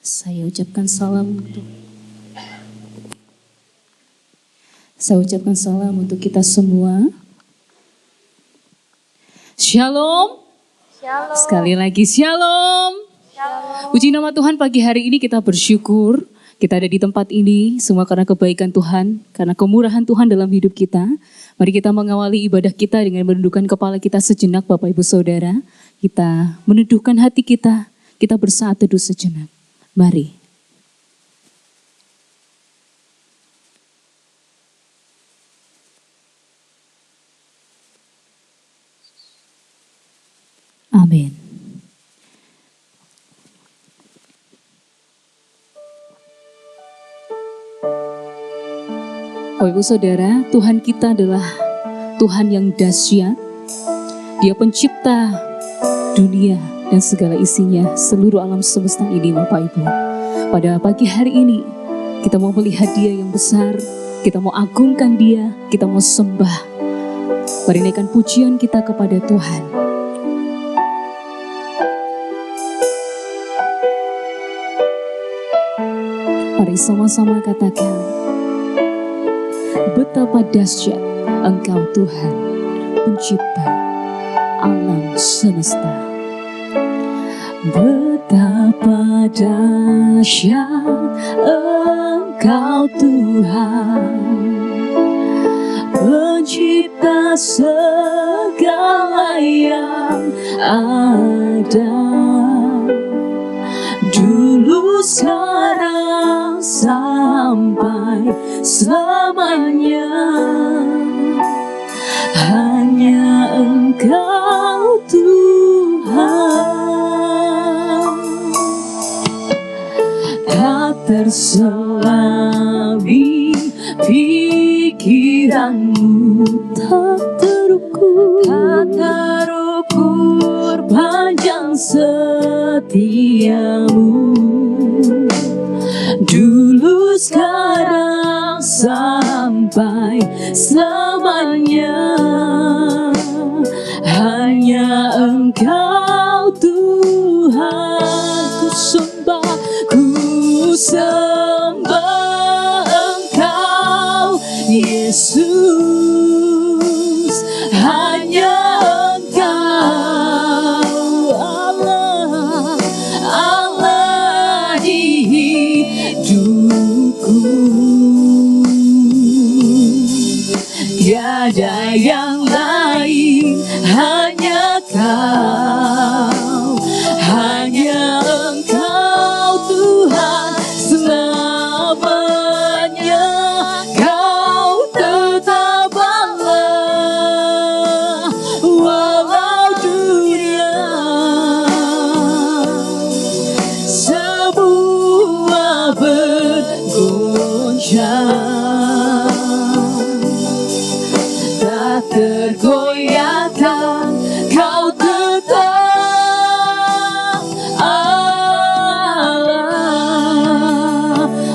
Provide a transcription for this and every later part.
Saya ucapkan salam untuk kita semua. Shalom. Shalom. Sekali lagi shalom. Shalom. Puji nama Tuhan, pagi hari ini kita bersyukur kita ada di tempat ini semua karena kebaikan Tuhan, karena kemurahan Tuhan dalam hidup kita. Mari kita mengawali ibadah kita dengan menundukkan kepala kita sejenak, Bapak Ibu Saudara. Kita meneduhkan hati kita bersaat teduh sejenak. Mari. Amin. Bapak Ibu Saudara, Tuhan kita adalah Tuhan yang dahsyat. Dia pencipta dunia dan segala isinya, seluruh alam semesta ini, Bapak Ibu. Pada pagi hari ini, kita mau melihat Dia yang besar, kita mau agungkan Dia, kita mau sembah. Mari naikkan pujian kita kepada Tuhan. Mari sama-sama katakan, betapa dahsyat Engkau Tuhan, pencipta alam semesta. Betapa dahsyat Engkau Tuhan, pencipta segala yang ada. Dulu, sekarang, sampai selamanya, hanya Engkau Tuhan. Tak terselami pikiranmu, tak terukur panjang setiamu. Dulu, sekarang, sampai selamanya, hanya Engkau Tuhan. Ku sembah Engkau Yesus, hanya Engkau Allah, Allah di hidupku. Tiada yang lain, hanya Kau, hanya Engkau Tuhan. Selamanya Kau tetap Allah, walau dunia semua bergoncang, tak tergoyahkan Kau tetap Allah.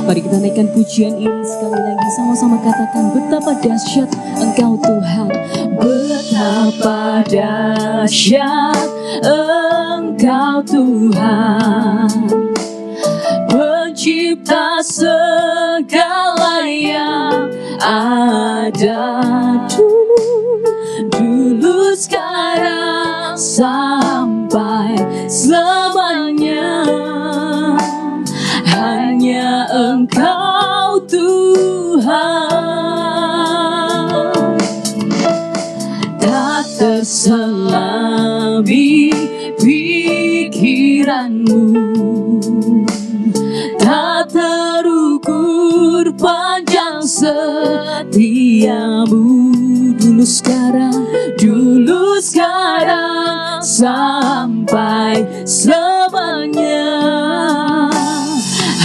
Mari kita naikkan pujian ini sekali lagi, sama-sama katakan, betapa dahsyat Engkau Tuhan, betapa dahsyat Engkau Tuhan, pencipta segala yang ada. Dulu, sekarang, sampai selamanya, hanya Engkau Tuhan. Tak terselami pikiranmu, tak terukur panjang setiamu. Dulu, sekarang, sampai selamanya,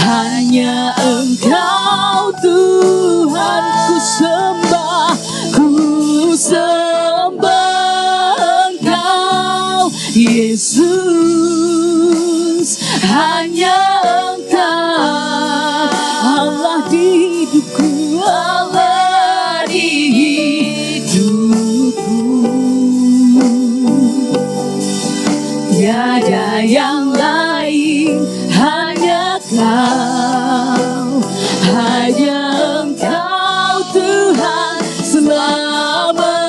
hanya Engkau Tuhan. Ku sembah Engkau Yesus, hanya Engkau Allah di hidupku, Allah di hidupku. Tiada yang lain, hanya Kau. Engkau, hanya Engkau Tuhan selamanya.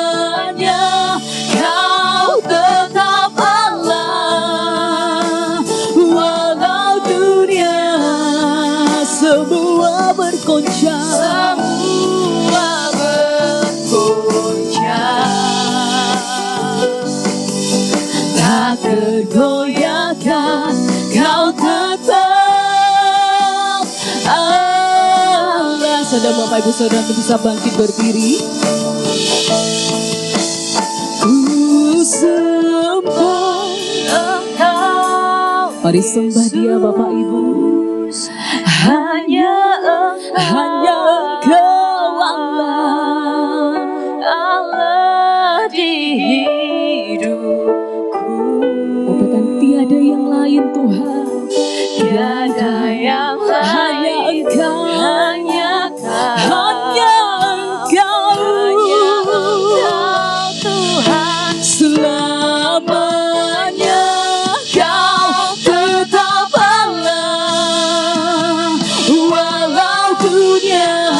Kau tetap Allah, walau dunia semua bergoncang. Tak tergoyahkan, Kau tetap Allah. Saudara, Bapak, Ibu, Saudara bisa bangkit berdiri. Ku sembah Engkau. Mari sembah Dia, Bapak Ibu. Hanya Engkau Allah, Allah di hidupku. Katakan tiada yang lain Tuhan, tiada yang lain, hanya Engkau Tuhan selamanya. Kau tetap Allah, walau dunia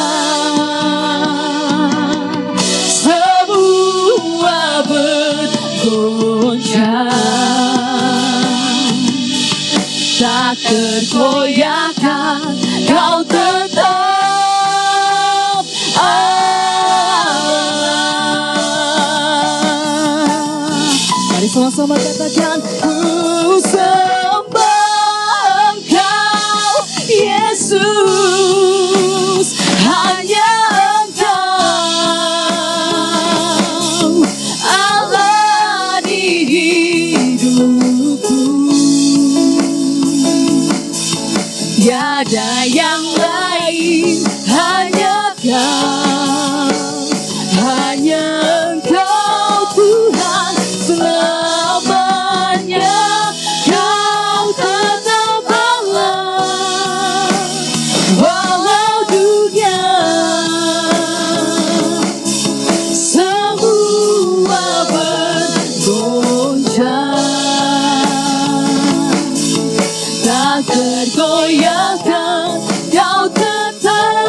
semua bergoncang. Tak tergoyahkan, Kau tetap Allah. Mari sama-sama katakan, ku sembah Engkau Yesus, hanya Engkau Allah di hidupku. Tiada yang lain, hanya Engkau Tuhan selamanya. Kau tetap Allah, walau dunia semua bergoncang. Tak tergoyahkan, Kau tetap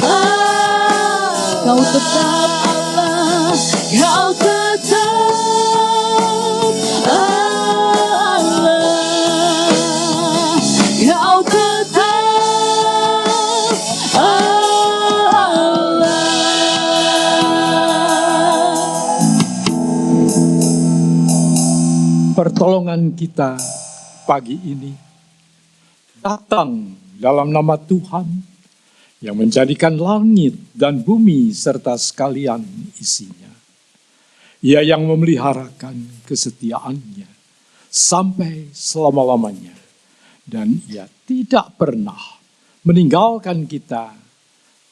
Allah. Kau tetap Allah, Kau tetap Allah. Kau tetap Allah. Pertolongan kita pagi ini datang dalam nama Tuhan yang menjadikan langit dan bumi serta sekalian isinya. Ia yang memeliharakan kesetiaannya sampai selama-lamanya, dan Ia tidak pernah meninggalkan kita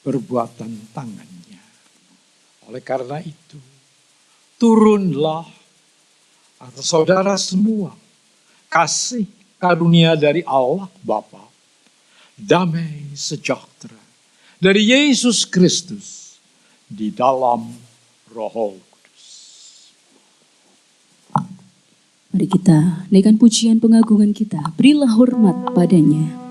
perbuatan tangannya. Oleh karena itu, turunlah atas saudara semua kasih karunia dari Allah Bapa, damai sejahtera dari Yesus Kristus di dalam Roh Kudus. Mari kita naikkan pujian pengagungan kita, berilah hormat padanya.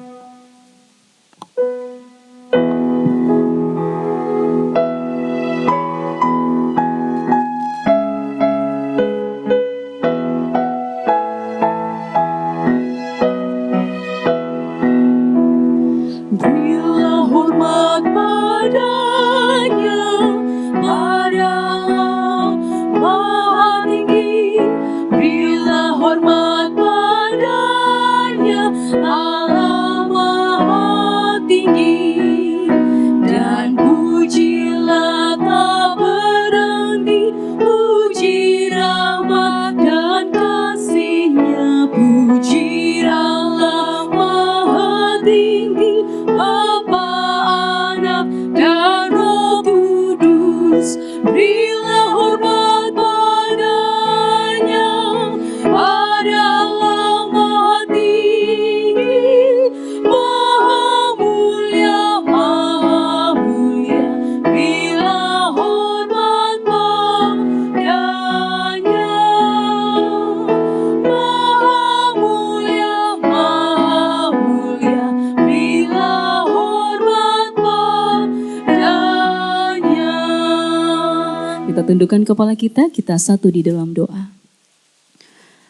tundukkan kepala kita satu di dalam doa.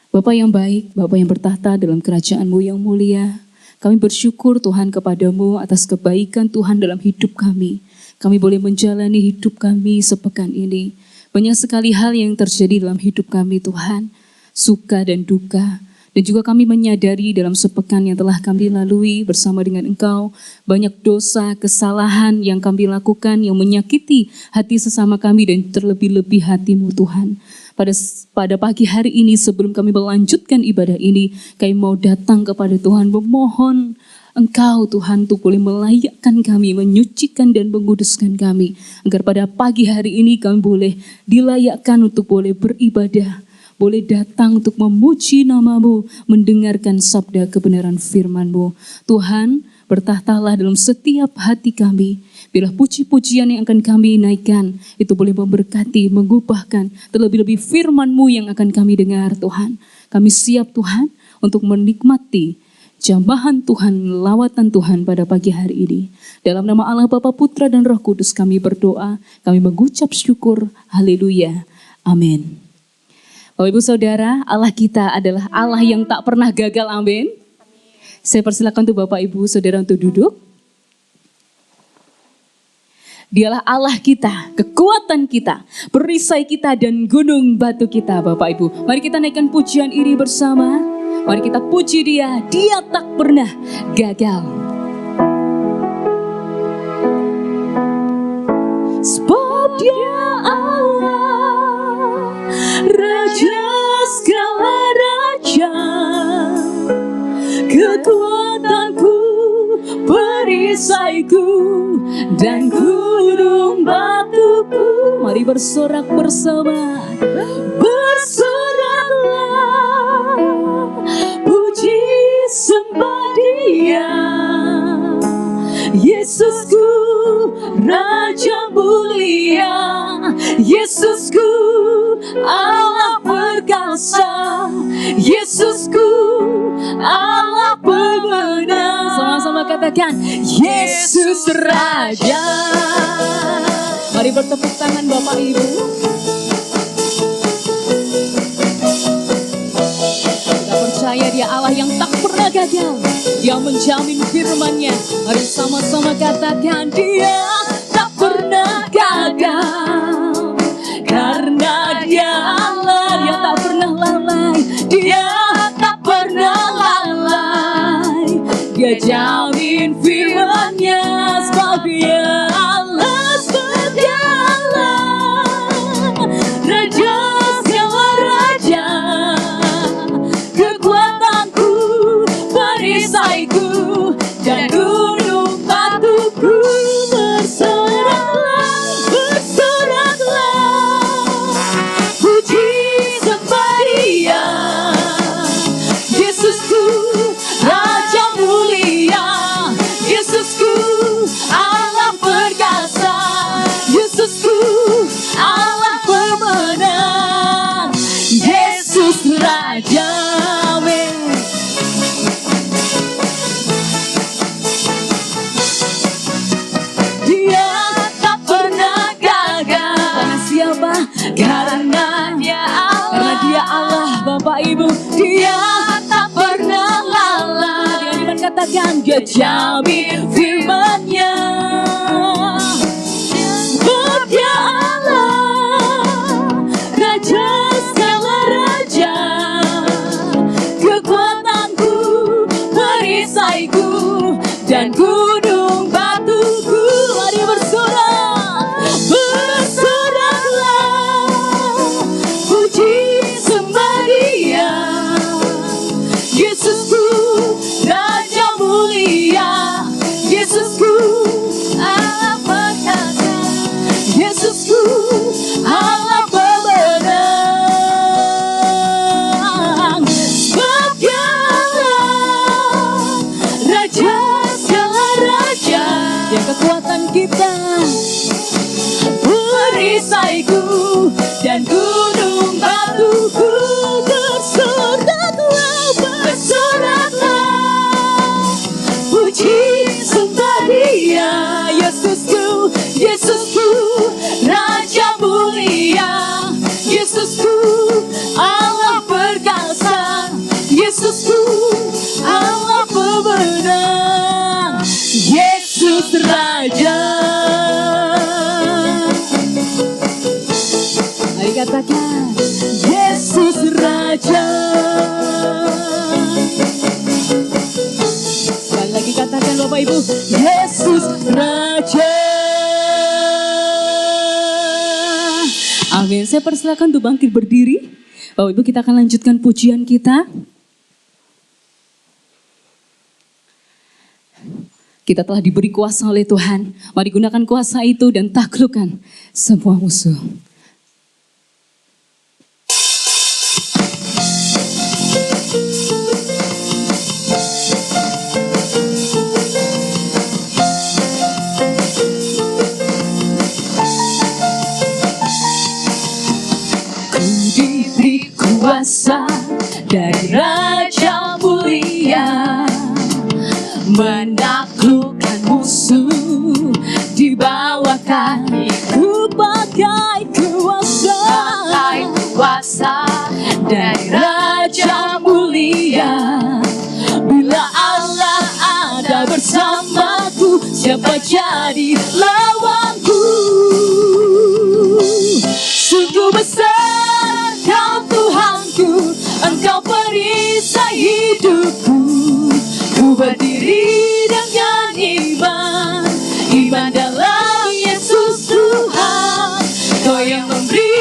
Bapa yang baik, Bapa yang bertahta dalam kerajaan-Mu yang mulia, kami bersyukur Tuhan kepadamu atas kebaikan Tuhan dalam hidup kami. Kami boleh menjalani hidup kami sepekan ini. Banyak sekali hal yang terjadi dalam hidup kami Tuhan, suka dan duka. Dan juga kami menyadari dalam sepekan yang telah kami lalui bersama dengan Engkau, banyak dosa, kesalahan yang kami lakukan yang menyakiti hati sesama kami dan terlebih-lebih hati-Mu Tuhan. Pada pagi hari ini sebelum kami melanjutkan ibadah ini, kami mau datang kepada Tuhan memohon Engkau Tuhan untuk boleh melayakkan kami, menyucikan dan menguduskan kami. Agar pada pagi hari ini kami boleh dilayakkan untuk boleh beribadah, boleh datang untuk memuji nama-Mu, mendengarkan sabda kebenaran firman-Mu. Tuhan, bertahtalah dalam setiap hati kami. Biarlah puji-pujian yang akan kami naikkan, itu boleh memberkati, mengubahkan, terlebih-lebih firman-Mu yang akan kami dengar Tuhan. Kami siap Tuhan untuk menikmati jambahan Tuhan, lawatan Tuhan pada pagi hari ini. Dalam nama Allah Bapa, Putra dan Roh Kudus kami berdoa, kami mengucap syukur, haleluya, amin. Bapak Ibu Saudara, Allah kita adalah Allah yang tak pernah gagal, amin. Saya persilakan untuk Bapak Ibu Saudara untuk duduk. Dialah Allah kita, kekuatan kita, perisai kita dan gunung batu kita Bapak Ibu. Mari kita naikkan pujian ini bersama. Mari kita puji Dia, Dia tak pernah gagal. Sebab Dia Allah, Raja segala raja, kekuatanku, perisaiku, dan gunung batuku. Mari bersorak bersama. Bersoraklah, puji sembah Dia, Yesusku, Raja mulia, Yesusku, Allah perkasa, Yesusku, Allah pemenang. Sama-sama katakan, Yesus Raja. Mari bertepuk tangan Bapak Ibu. Kita percaya Dia Allah yang tak pernah gagal. Dia menjamin firman-Nya. Mari sama-sama katakan, Dia tak pernah gagal. Karena Dia Allah, Dia tak pernah lalai. Dia tak pernah lalai. Dia jamin firman-Nya, sebab Dia Allah, sebab Dia Allah, Raja segala raja, kekuatanku, perisaiku, dan gunung batuku. Bersoraklah, bersoraklah, puji sembah Dia, Yesusku, Raja mulia, Yesusku, Allah perkasa, Yesusku, Allah pemenang, Yesus Raja. Amin. Dia tak pernah gagal. Karena siapa? Karena Dia Allah. Karena Dia Allah, Bapak Ibu. Dia tak pernah lalai. Dengan iman katakan, Dia jamin firman-Nya. Sebab Dia Allah, Raja segala raja, kekuatanku, perisaiku, dan gunung batuku. Mari bersorak, bersoraklah, puji sembah Dia, Yesusku, Raja mulia, Yesusku, Allah perkasa, Yesusku, Allah pemenang. Sebab Dia Allah, Raja segala raja, Dia kekuatan kita, perisaiku, dan gunung batuku. Bersoraklah, bersoraklah, puji sembah Dia, Yesusku, Yesusku, Raja mulia, Raja. Mari katakan, Yesus Raja. Sekali lagi katakan Bapak Ibu, Yesus Raja. Amin. Saya persilakan untuk bangkit berdiri. Bapak Ibu, kita akan lanjutkan pujian kita. Kita telah diberi kuasa oleh Tuhan. Mari gunakan kuasa itu dan taklukkan semua musuh. Kuasa dari Raja mulia, menaklukkan musuh di bawah kakiku. Pakai kuasa dari Raja mulia. Bila Allah ada bersamaku, siapa jadi lawanku? Sungguh besar Kau Tuhanku, Engkau perisai hidupku. Ku berdiri dengan iman, iman dalam Yesus Tuhan. Kau yang memberi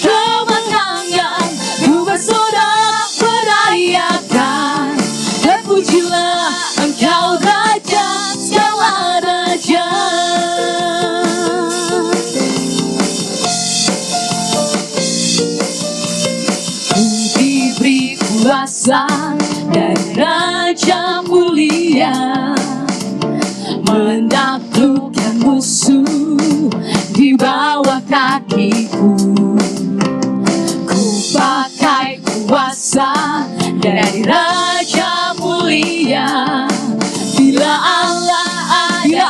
kemenangan, ku bersorak merayakan. Terpujilah Engkau Raja segala raja. Kuasa dari Raja mulia, menaklukkan musuh di bawah kakiku. Ku pakai kuasa dari Raja mulia. Bila Allah ada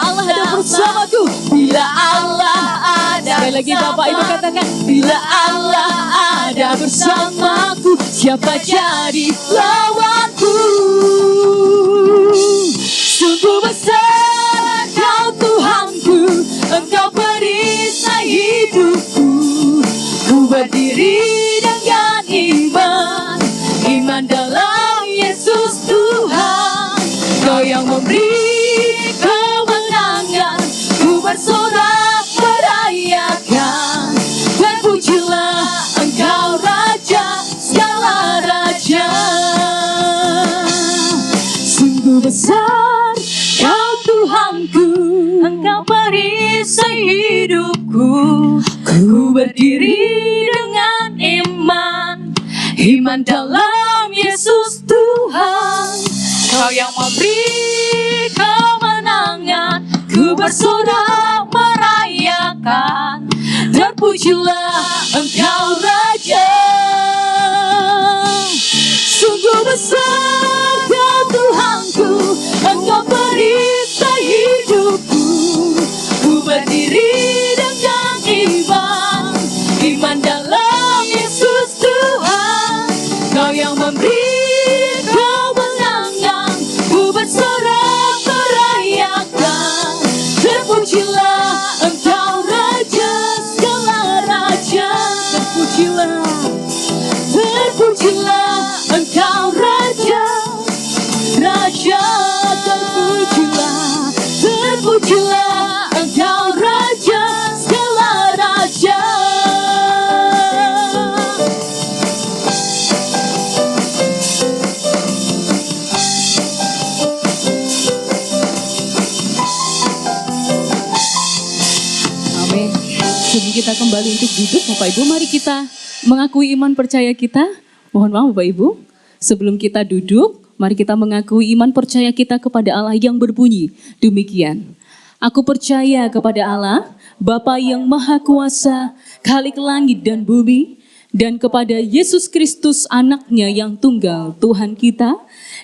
bersamaku, bila Allah ada. Sekali lagi Bapak Ibu katakan, bila Allah ada bersamaku, siapa jadi lawanku? Sungguh besar Kau Tuhanku, Engkau perisai hidupku. Ku berdiri dengan iman, iman dalam Yesus Tuhan. Kau yang memberi kemenangan, ku bersorak merayakan. Terpujilah Engkau Raja segala raja. Sungguh besar Kau Tuhanku, Engkau perisai hidupku. Ku berdiri dengan iman, iman dalam Yesus Tuhan. Kau yang memberi kemenangan, ku bersorak merayakan. Terpujilah Engkau Raja. Sungguh besar Kau Tuhanku, Engkau perisai hidupku. Ku berdiri dengan iman, iman dalam Yesus Tuhan. Kau yang memberi kemenangan, ku bersorak merayakan. Terpujilah Engkau Raja segala raja. Terpujilah Engkau Raja, Raja. Terpujilah Engkau Raja segala raja. Amin. Sebelum kita kembali untuk duduk, Bapak Ibu, mari kita mengakui iman percaya kita. Mohon maaf Bapak Ibu, sebelum kita duduk, mari kita mengakui iman percaya kita kepada Allah yang berbunyi demikian. Aku percaya kepada Allah, Bapa yang Maha Kuasa, Khalik langit dan bumi, dan kepada Yesus Kristus anaknya yang tunggal, Tuhan kita,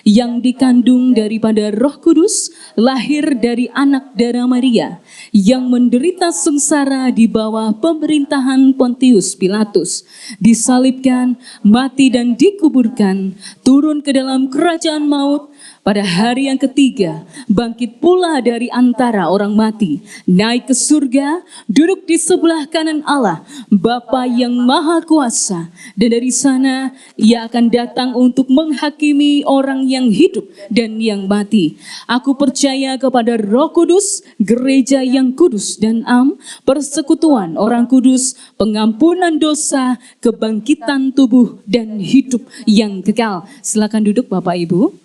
yang dikandung daripada Roh Kudus, lahir dari anak darah Maria, yang menderita sengsara di bawah pemerintahan Pontius Pilatus, disalibkan, mati dan dikuburkan, turun ke dalam kerajaan maut, Pada hari yang ketiga, bangkit pula dari antara orang mati, naik ke surga, duduk di sebelah kanan Allah, Bapa yang Maha Kuasa. Dan dari sana ia akan datang untuk menghakimi orang yang hidup dan yang mati. Aku percaya kepada Roh Kudus, gereja yang kudus dan am, persekutuan orang kudus, pengampunan dosa, kebangkitan tubuh dan hidup yang kekal. Silakan duduk Bapak Ibu.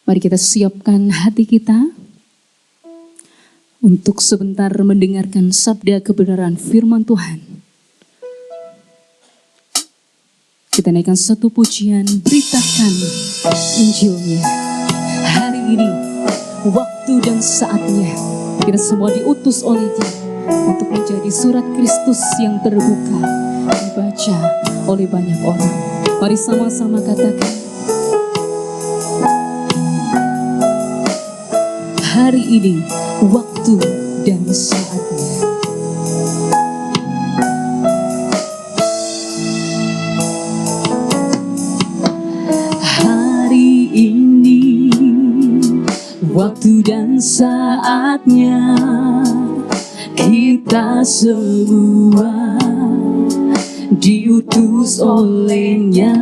Mari kita siapkan hati kita untuk sebentar mendengarkan sabda kebenaran firman Tuhan. Kita naikkan satu pujian, beritakan Injilnya. Hari ini, waktu dan saatnya, kita semua diutus oleh Dia untuk menjadi surat Kristus yang terbuka, dibaca oleh banyak orang. Mari sama-sama katakan, hari ini waktu dan saatnya. Hari ini waktu dan saatnya, kita semua diutus olehnya,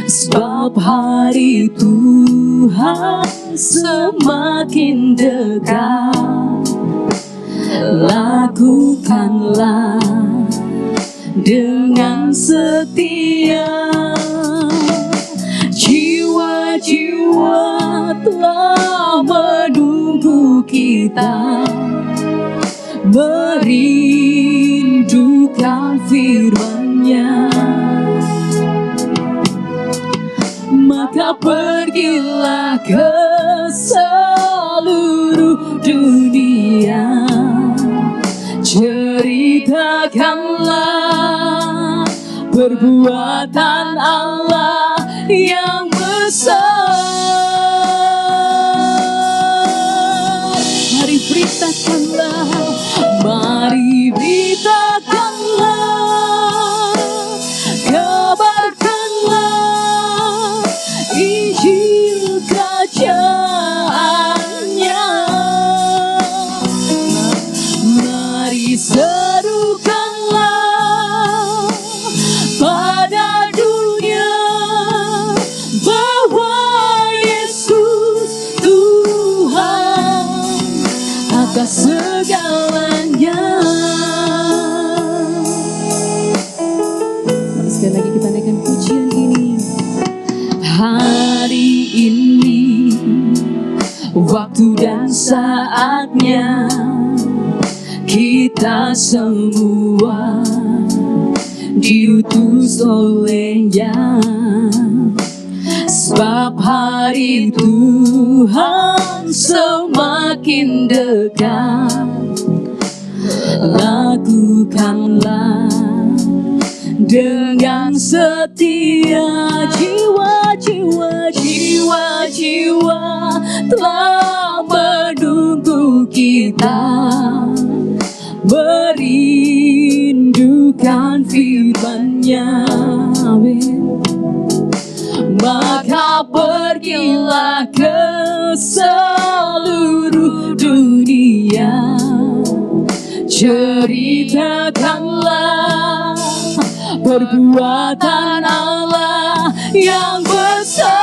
sebab hari Tuhan semakin dekat. Lakukanlah dengan setia, jiwa-jiwa telah menunggu kita, merindukan firman-Nya. Maka pergilah ke seluruh dunia, ceritakanlah perbuatan Allah yang besar. Mari beritakanlah, mari beritakanlah, kabarkanlah Injil kerajaannya. Mari serukanlah pada dunia bahwa Yesus Tuhan atas segalanya. Mari sekali lagi kita naikkan pujian ini. Hari ini waktu dan saatnya, kita semua diutus olehnya, sebab hari Tuhan semakin dekat. Lakukanlah dengan setia, jiwa-jiwa telah menunggu kita, merindukan firman-Nya. Amin. Maka pergilah ke seluruh dunia, ceritakanlah perbuatan Allah yang besar.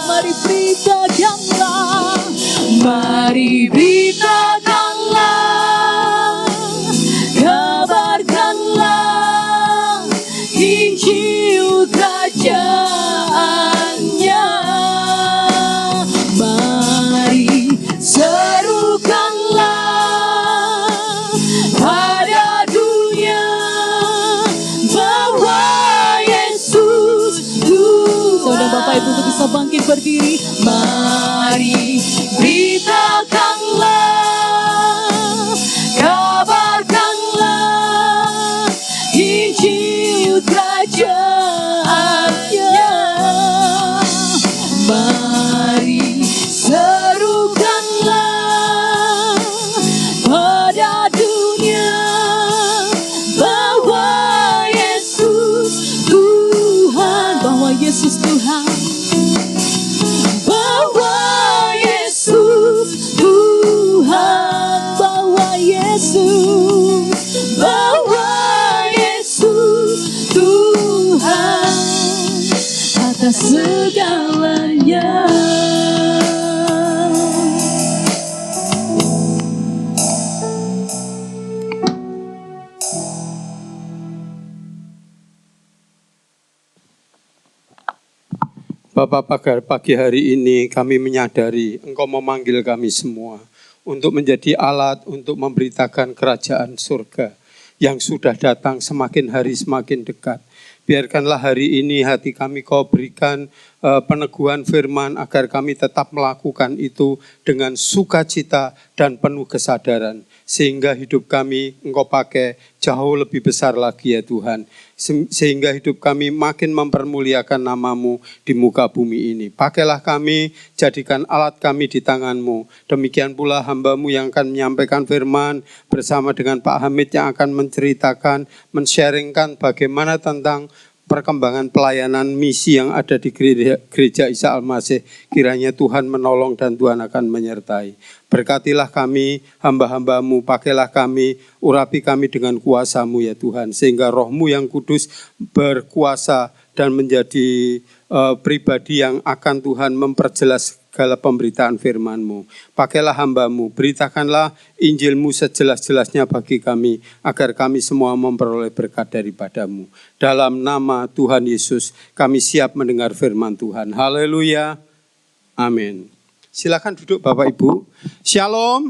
Mari beritakanlah, mari beritakanlah, kabarkanlah Injil kerajaannya. Mari serukanlah pada dunia bahwa Yesus Tuhan. Saudara Bapak Ibu untuk bisa bangkit berdiri. Mari beritakanlah, kabarkanlah Injil kerajaannya. Mari serukanlah pada dunia Bapak, pagi hari ini kami menyadari Engkau memanggil kami semua untuk menjadi alat untuk memberitakan kerajaan surga yang sudah datang semakin hari semakin dekat. Biarkanlah hari ini hati kami Kau berikan peneguhan firman agar kami tetap melakukan itu dengan sukacita dan penuh kesadaran. Sehingga hidup kami Engkau pakai jauh lebih besar lagi ya Tuhan. Sehingga hidup kami makin mempermuliakan nama-Mu di muka bumi ini. Pakailah kami, jadikan alat kami di tangan-Mu. Demikian pula hamba-Mu yang akan menyampaikan firman bersama dengan Pak Hamid yang akan menceritakan, men-sharingkan bagaimana tentang perkembangan pelayanan misi yang ada di gereja Isa Al-Masih. Kiranya Tuhan menolong dan Tuhan akan menyertai. Berkatilah kami, hamba-hamba-Mu, pakailah kami, urapi kami dengan kuasa-Mu ya Tuhan. Sehingga Roh-Mu yang kudus berkuasa dan menjadi pribadi yang akan Tuhan memperjelas segala pemberitaan firman-Mu. Pakailah hamba-Mu, beritakanlah Injil-Mu sejelas-jelasnya bagi kami, agar kami semua memperoleh berkat daripada-Mu. Dalam nama Tuhan Yesus, kami siap mendengar firman Tuhan. Haleluya. Amin. Silakan duduk Bapak Ibu. Shalom.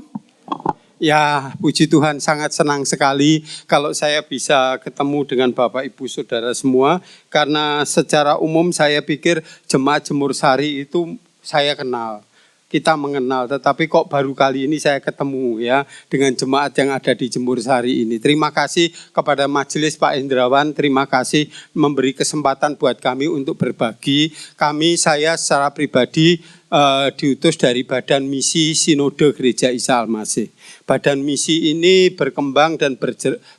Ya, puji Tuhan, sangat senang sekali kalau saya bisa ketemu dengan Bapak Ibu Saudara semua. Karena secara umum saya pikir jemaat Jemur Sari itu saya kenal, kita mengenal, tetapi kok baru kali ini saya ketemu ya dengan jemaat yang ada di Jemur Sari ini. Terima kasih kepada majelis Pak Hendrawan, terima kasih memberi kesempatan buat kami untuk berbagi. Saya secara pribadi diutus dari Badan Misi Sinode Gereja Isa Al-Masih. Badan misi ini berkembang dan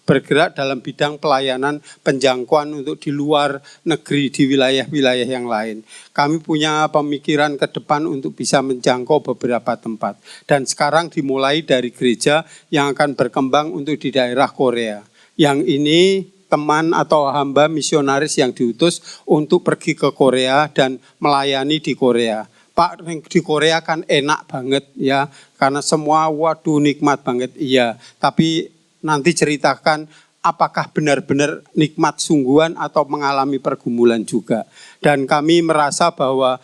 bergerak dalam bidang pelayanan penjangkauan untuk di luar negeri, di wilayah-wilayah yang lain. Kami punya pemikiran ke depan untuk bisa menjangkau beberapa tempat. Dan sekarang dimulai dari gereja yang akan berkembang untuk di daerah Korea. Yang ini teman atau hamba misionaris yang diutus untuk pergi ke Korea dan melayani di Korea. Pak, di Korea kan enak banget ya, karena semua waduh nikmat banget, iya. Tapi nanti ceritakan apakah benar-benar nikmat sungguhan atau mengalami pergumulan juga. Dan kami merasa bahwa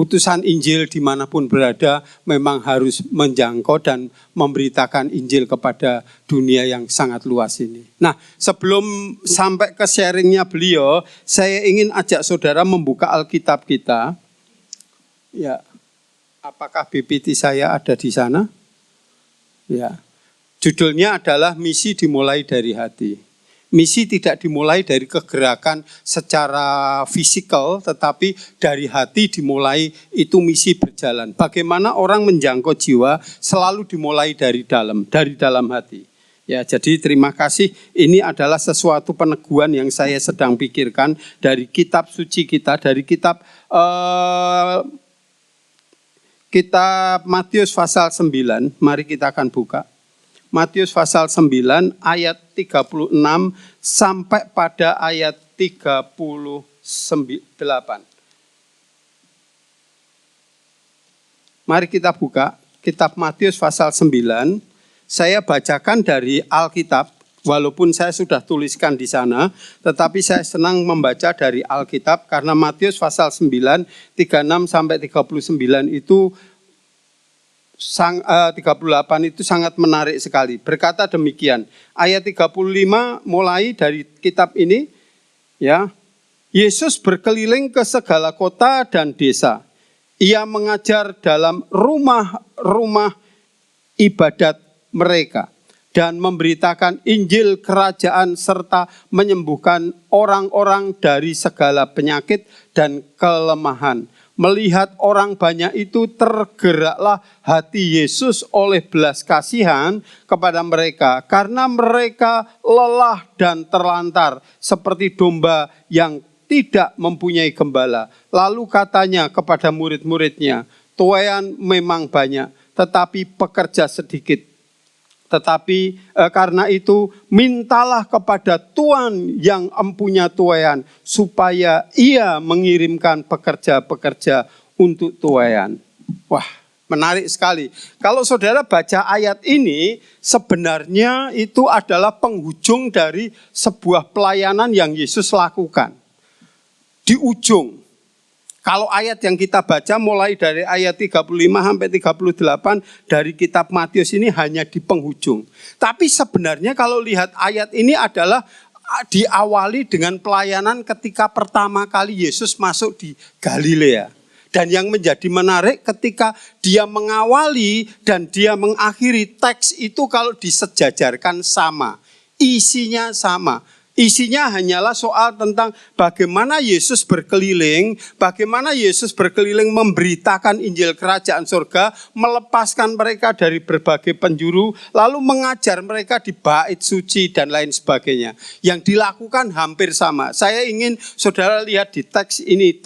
utusan Injil dimanapun berada memang harus menjangkau dan memberitakan Injil kepada dunia yang sangat luas ini. Nah, sebelum sampai ke sharingnya beliau, saya ingin ajak saudara membuka Alkitab kita. Ya, apakah BPT saya ada di sana? Ya, judulnya adalah misi dimulai dari hati. Misi tidak dimulai dari kegerakan secara fisikal, tetapi dari hati dimulai, itu misi berjalan. Bagaimana orang menjangkau jiwa selalu dimulai dari dalam hati. Ya, jadi terima kasih. Ini adalah sesuatu peneguhan yang saya sedang pikirkan dari kitab suci kita, dari kitab Matius pasal 9, mari kita akan buka. Matius pasal 9 ayat 36 sampai pada ayat 38. Mari kita buka kitab Matius pasal 9. Saya bacakan dari Alkitab, walaupun saya sudah tuliskan di sana, tetapi saya senang membaca dari Alkitab karena Matius pasal 9, 36 sampai 39 itu 38 itu sangat menarik sekali. Berkata demikian, ayat 35 mulai dari kitab ini, ya. Yesus berkeliling ke segala kota dan desa. Ia mengajar dalam rumah-rumah ibadat mereka dan memberitakan Injil kerajaan serta menyembuhkan orang-orang dari segala penyakit dan kelemahan. Melihat orang banyak itu, tergeraklah hati Yesus oleh belas kasihan kepada mereka, karena mereka lelah dan terlantar seperti domba yang tidak mempunyai gembala. Lalu katanya kepada murid-muridnya, tuaian memang banyak, tetapi pekerja sedikit. Tetapi karena itu mintalah kepada Tuhan yang empunya tuaian supaya ia mengirimkan pekerja-pekerja untuk tuaian. Wah, menarik sekali. Kalau saudara baca ayat ini, sebenarnya itu adalah penghujung dari sebuah pelayanan yang Yesus lakukan. Di ujung. Kalau ayat yang kita baca mulai dari ayat 35 sampai 38 dari kitab Matius ini hanya di penghujung. Tapi sebenarnya kalau lihat ayat ini adalah diawali dengan pelayanan ketika pertama kali Yesus masuk di Galilea. Dan yang menjadi menarik ketika dia mengawali dan dia mengakhiri teks itu kalau disejajarkan sama. Isinya sama. Isinya hanyalah soal tentang bagaimana Yesus berkeliling memberitakan Injil Kerajaan Surga, melepaskan mereka dari berbagai penjuru, lalu mengajar mereka di bait suci dan lain sebagainya. Yang dilakukan hampir sama. Saya ingin saudara lihat di teks ini,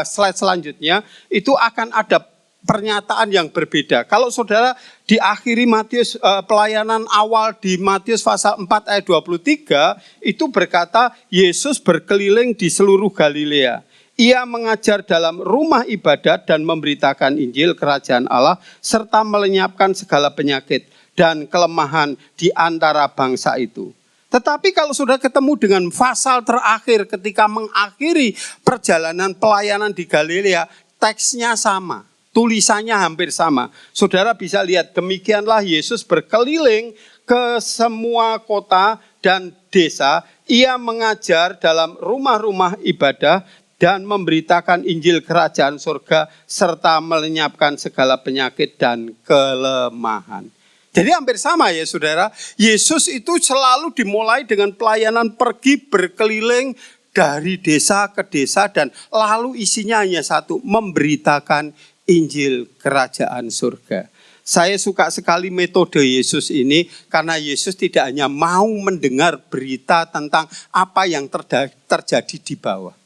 slide selanjutnya, itu akan ada pernyataan yang berbeda. Kalau saudara diakhiri Matius, pelayanan awal di Matius pasal 4 ayat 23, itu berkata Yesus berkeliling di seluruh Galilea. Ia mengajar dalam rumah ibadat dan memberitakan Injil Kerajaan Allah serta melenyapkan segala penyakit dan kelemahan di antara bangsa itu. Tetapi kalau sudah ketemu dengan pasal terakhir ketika mengakhiri perjalanan pelayanan di Galilea, teksnya sama. Tulisannya hampir sama. Saudara bisa lihat, demikianlah Yesus berkeliling ke semua kota dan desa. Ia mengajar dalam rumah-rumah ibadah dan memberitakan Injil Kerajaan Surga serta melenyapkan segala penyakit dan kelemahan. Jadi hampir sama ya saudara. Yesus itu selalu dimulai dengan pelayanan pergi berkeliling dari desa ke desa dan lalu isinya hanya satu, memberitakan Injil Kerajaan Surga. Saya suka sekali metode Yesus ini karena Yesus tidak hanya mau mendengar berita tentang apa yang terjadi di bawah.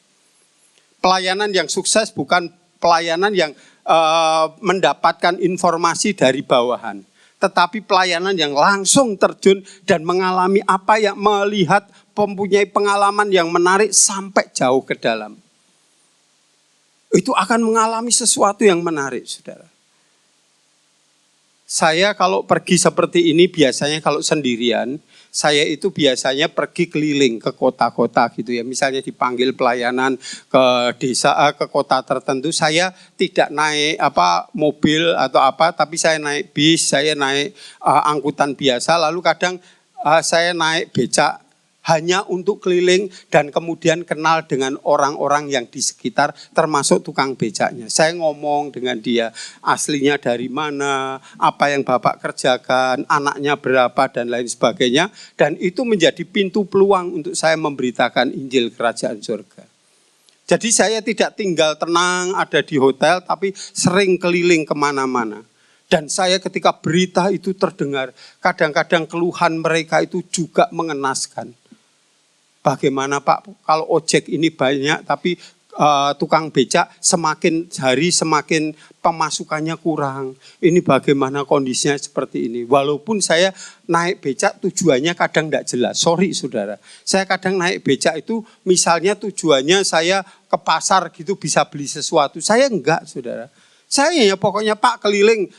Pelayanan yang sukses bukan pelayanan yang mendapatkan informasi dari bawahan, tetapi pelayanan yang langsung terjun dan mengalami apa yang melihat, mempunyai pengalaman yang menarik sampai jauh ke dalam. Itu akan mengalami sesuatu yang menarik, saudara. Saya kalau pergi seperti ini biasanya kalau sendirian, saya itu biasanya pergi keliling ke kota-kota gitu ya. Misalnya dipanggil pelayanan ke desa, ke kota tertentu, saya tidak naik mobil atau apa, tapi saya naik bis, saya naik angkutan biasa, lalu kadang saya naik becak. Hanya untuk keliling dan kemudian kenal dengan orang-orang yang di sekitar termasuk tukang becaknya. Saya ngomong dengan dia, aslinya dari mana, apa yang Bapak kerjakan, anaknya berapa dan lain sebagainya. Dan itu menjadi pintu peluang untuk saya memberitakan Injil Kerajaan Surga. Jadi saya tidak tinggal tenang ada di hotel tapi sering keliling kemana-mana. Dan saya ketika berita itu terdengar, kadang-kadang keluhan mereka itu juga mengenaskan. Bagaimana Pak, kalau ojek ini banyak tapi tukang becak semakin hari semakin pemasukannya kurang. Ini bagaimana kondisinya seperti ini. Walaupun saya naik becak tujuannya kadang tidak jelas. Sorry saudara, saya kadang naik becak itu misalnya tujuannya saya ke pasar gitu bisa beli sesuatu. Saya enggak saudara. Saya ya pokoknya Pak keliling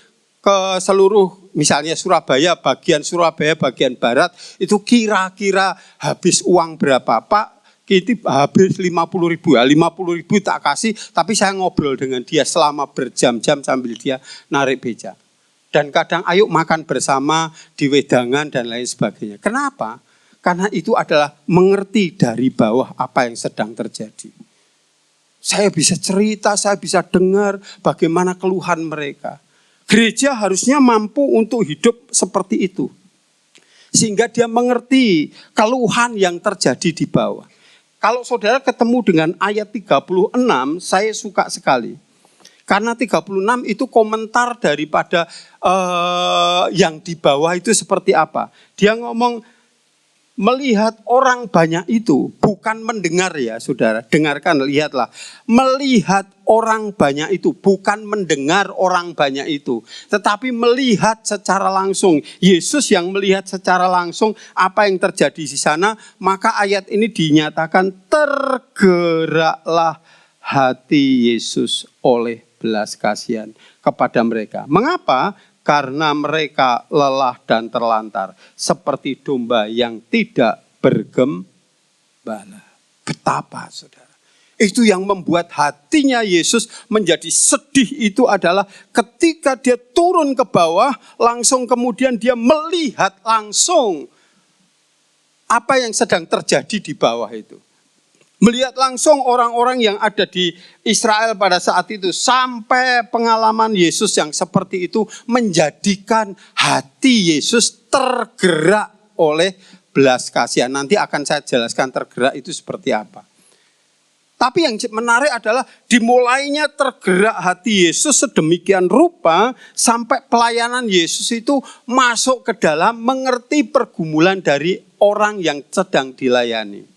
ke seluruh misalnya Surabaya bagian barat itu kira-kira habis uang berapa Pak? Kita habis 50.000 ya, 50.000 tak kasih tapi saya ngobrol dengan dia selama berjam-jam sambil dia narik becak. Dan kadang ayo makan bersama di wedangan dan lain sebagainya. Kenapa? Karena itu adalah mengerti dari bawah apa yang sedang terjadi. Saya bisa cerita, saya bisa dengar bagaimana keluhan mereka. Gereja harusnya mampu untuk hidup seperti itu. Sehingga dia mengerti keluhan yang terjadi di bawah. Kalau saudara ketemu dengan ayat 36, saya suka sekali. Karena 36 itu komentar daripada yang di bawah itu seperti apa. Dia ngomong, melihat orang banyak itu, bukan mendengar ya saudara, dengarkan, lihatlah. Melihat orang banyak itu, bukan mendengar orang banyak itu. Tetapi melihat secara langsung, Yesus yang melihat secara langsung apa yang terjadi di sana. Maka ayat ini dinyatakan tergeraklah hati Yesus oleh belas kasihan kepada mereka. Mengapa? Karena mereka lelah dan terlantar seperti domba yang tidak bergembala. Betapa saudara. Itu yang membuat hatinya Yesus menjadi sedih itu adalah ketika dia turun ke bawah, langsung kemudian dia melihat langsung apa yang sedang terjadi di bawah itu. Melihat langsung orang-orang yang ada di Israel pada saat itu. Sampai pengalaman Yesus yang seperti itu menjadikan hati Yesus tergerak oleh belas kasihan. Nanti akan saya jelaskan tergerak itu seperti apa. Tapi yang menarik adalah dimulainya tergerak hati Yesus sedemikian rupa sampai pelayanan Yesus itu masuk ke dalam mengerti pergumulan dari orang yang sedang dilayani.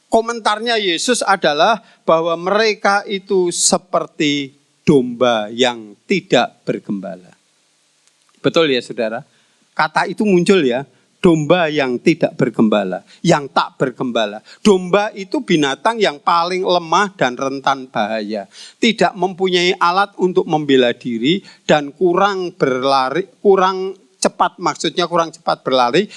Komentarnya Yesus adalah bahwa mereka itu seperti domba yang tidak bergembala. Betul ya saudara? Kata itu muncul ya, domba yang tidak bergembala, yang tak bergembala. Domba itu binatang yang paling lemah dan rentan bahaya. Tidak mempunyai alat untuk membela diri dan kurang berlari, kurang cepat berlari,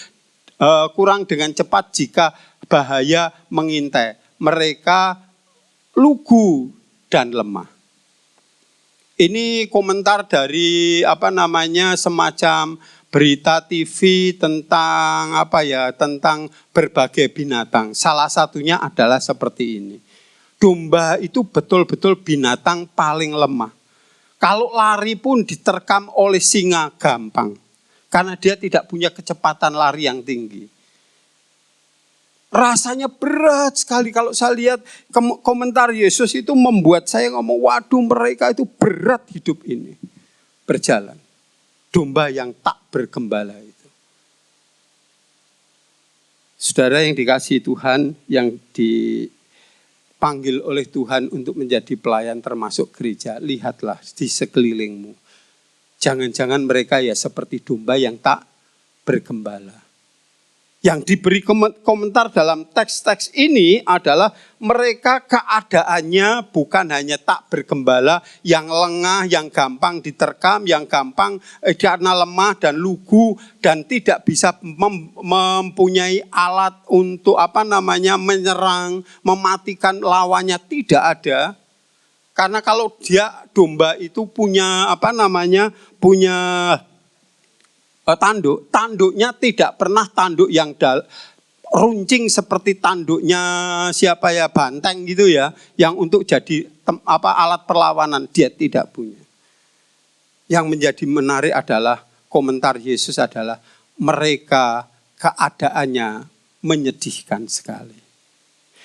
kurang dengan cepat jika bahaya mengintai. Mereka lugu dan lemah. Ini komentar dari semacam berita TV tentang tentang berbagai binatang. Salah satunya adalah seperti ini. Domba itu betul-betul binatang paling lemah. Kalau lari pun diterkam oleh singa gampang. Karena dia tidak punya kecepatan lari yang tinggi. Rasanya berat sekali kalau saya lihat komentar Yesus itu membuat saya ngomong, waduh mereka itu berat hidup ini. Berjalan. Domba yang tak bergembala itu. Saudara yang dikasihi Tuhan, yang dipanggil oleh Tuhan untuk menjadi pelayan termasuk gereja, lihatlah di sekelilingmu. Jangan-jangan mereka ya seperti domba yang tak bergembala. Yang diberi komentar dalam teks-teks ini adalah mereka keadaannya bukan hanya tak bergembala, yang lengah, yang gampang diterkam, yang gampang karena lemah dan lugu dan tidak bisa mempunyai alat untuk menyerang, mematikan lawannya, tidak ada. Karena kalau dia domba itu punya tanduknya tidak pernah tanduk yang runcing seperti tanduknya banteng gitu ya, yang untuk jadi alat perlawanan, dia tidak punya. Yang menjadi menarik adalah komentar Yesus adalah mereka keadaannya menyedihkan sekali.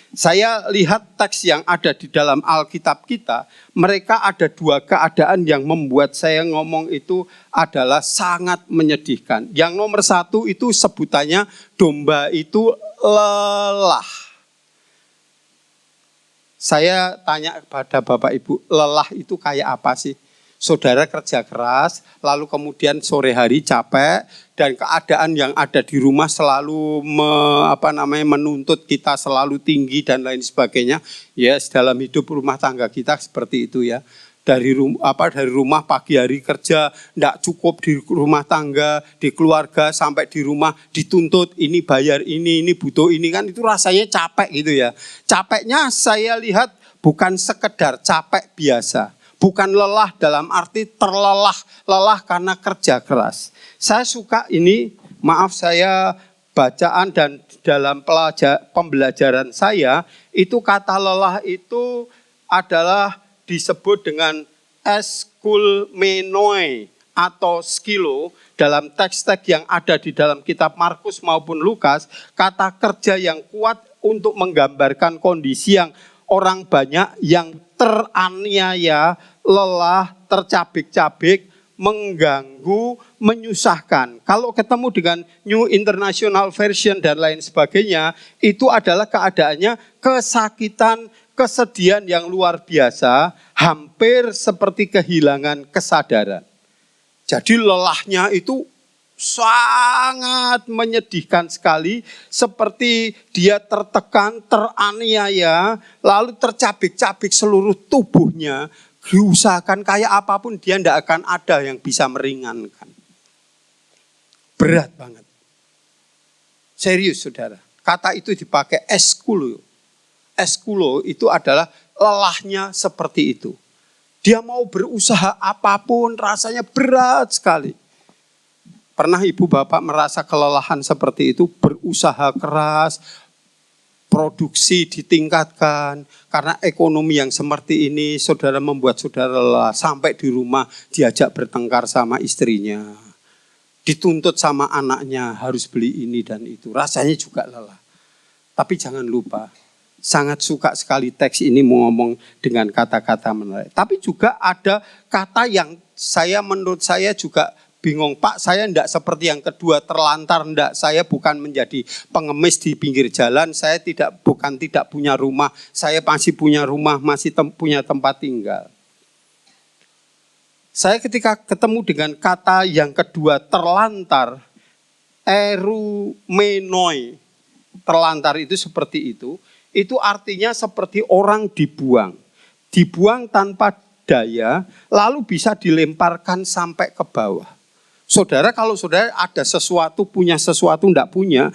Saya lihat teks yang ada di dalam Alkitab kita, mereka ada dua keadaan yang membuat saya ngomong itu adalah sangat menyedihkan. Yang nomor satu itu sebutannya domba itu lelah. Saya tanya kepada Bapak Ibu, lelah itu kayak apa sih? Saudara kerja keras, lalu kemudian sore hari capek, dan keadaan yang ada di rumah selalu menuntut kita selalu tinggi dan lain sebagainya. Ya, dalam hidup rumah tangga kita seperti itu ya. Dari rumah pagi hari kerja, tidak cukup di rumah tangga, di keluarga, sampai di rumah dituntut ini bayar ini butuh ini, kan itu rasanya capek gitu ya. Capeknya saya lihat bukan sekedar capek biasa. Bukan lelah dalam arti lelah karena kerja keras. Saya suka ini, saya bacaan dan dalam pembelajaran saya, itu kata lelah itu adalah disebut dengan eskulmenoi atau skilo. Dalam teks-teks yang ada di dalam kitab Markus maupun Lukas, kata kerja yang kuat untuk menggambarkan kondisi yang orang banyak yang teraniaya, lelah, tercabik-cabik, mengganggu, menyusahkan. Kalau ketemu dengan New International Version dan lain sebagainya, itu adalah keadaannya kesakitan, kesedihan yang luar biasa, hampir seperti kehilangan kesadaran. Jadi lelahnya itu sangat menyedihkan sekali, seperti dia tertekan, teraniaya, lalu tercabik-cabik seluruh tubuhnya, diusahakan kayak apapun dia tidak akan ada yang bisa meringankan. Berat banget. Serius saudara, kata itu dipakai eskulo. Eskulo itu adalah lelahnya seperti itu. Dia mau berusaha apapun rasanya berat sekali. Pernah ibu bapak merasa kelelahan seperti itu, berusaha keras, produksi ditingkatkan, karena ekonomi yang seperti ini saudara membuat saudara lelah, sampai di rumah diajak bertengkar sama istrinya, dituntut sama anaknya harus beli ini dan itu, rasanya juga lelah. Tapi jangan lupa, sangat suka sekali teks ini ngomong dengan kata-kata menarik. Tapi juga ada kata yang menurut saya juga bingung. Pak, saya enggak seperti yang kedua, terlantar enggak. Saya bukan menjadi pengemis di pinggir jalan. Saya bukan tidak punya rumah. Saya masih punya rumah, masih punya tempat tinggal. Saya ketika ketemu dengan kata yang kedua, terlantar, erumenoi, terlantar itu seperti itu artinya seperti orang dibuang tanpa daya, lalu bisa dilemparkan sampai ke bawah. Saudara, kalau saudara ada sesuatu, punya sesuatu, enggak punya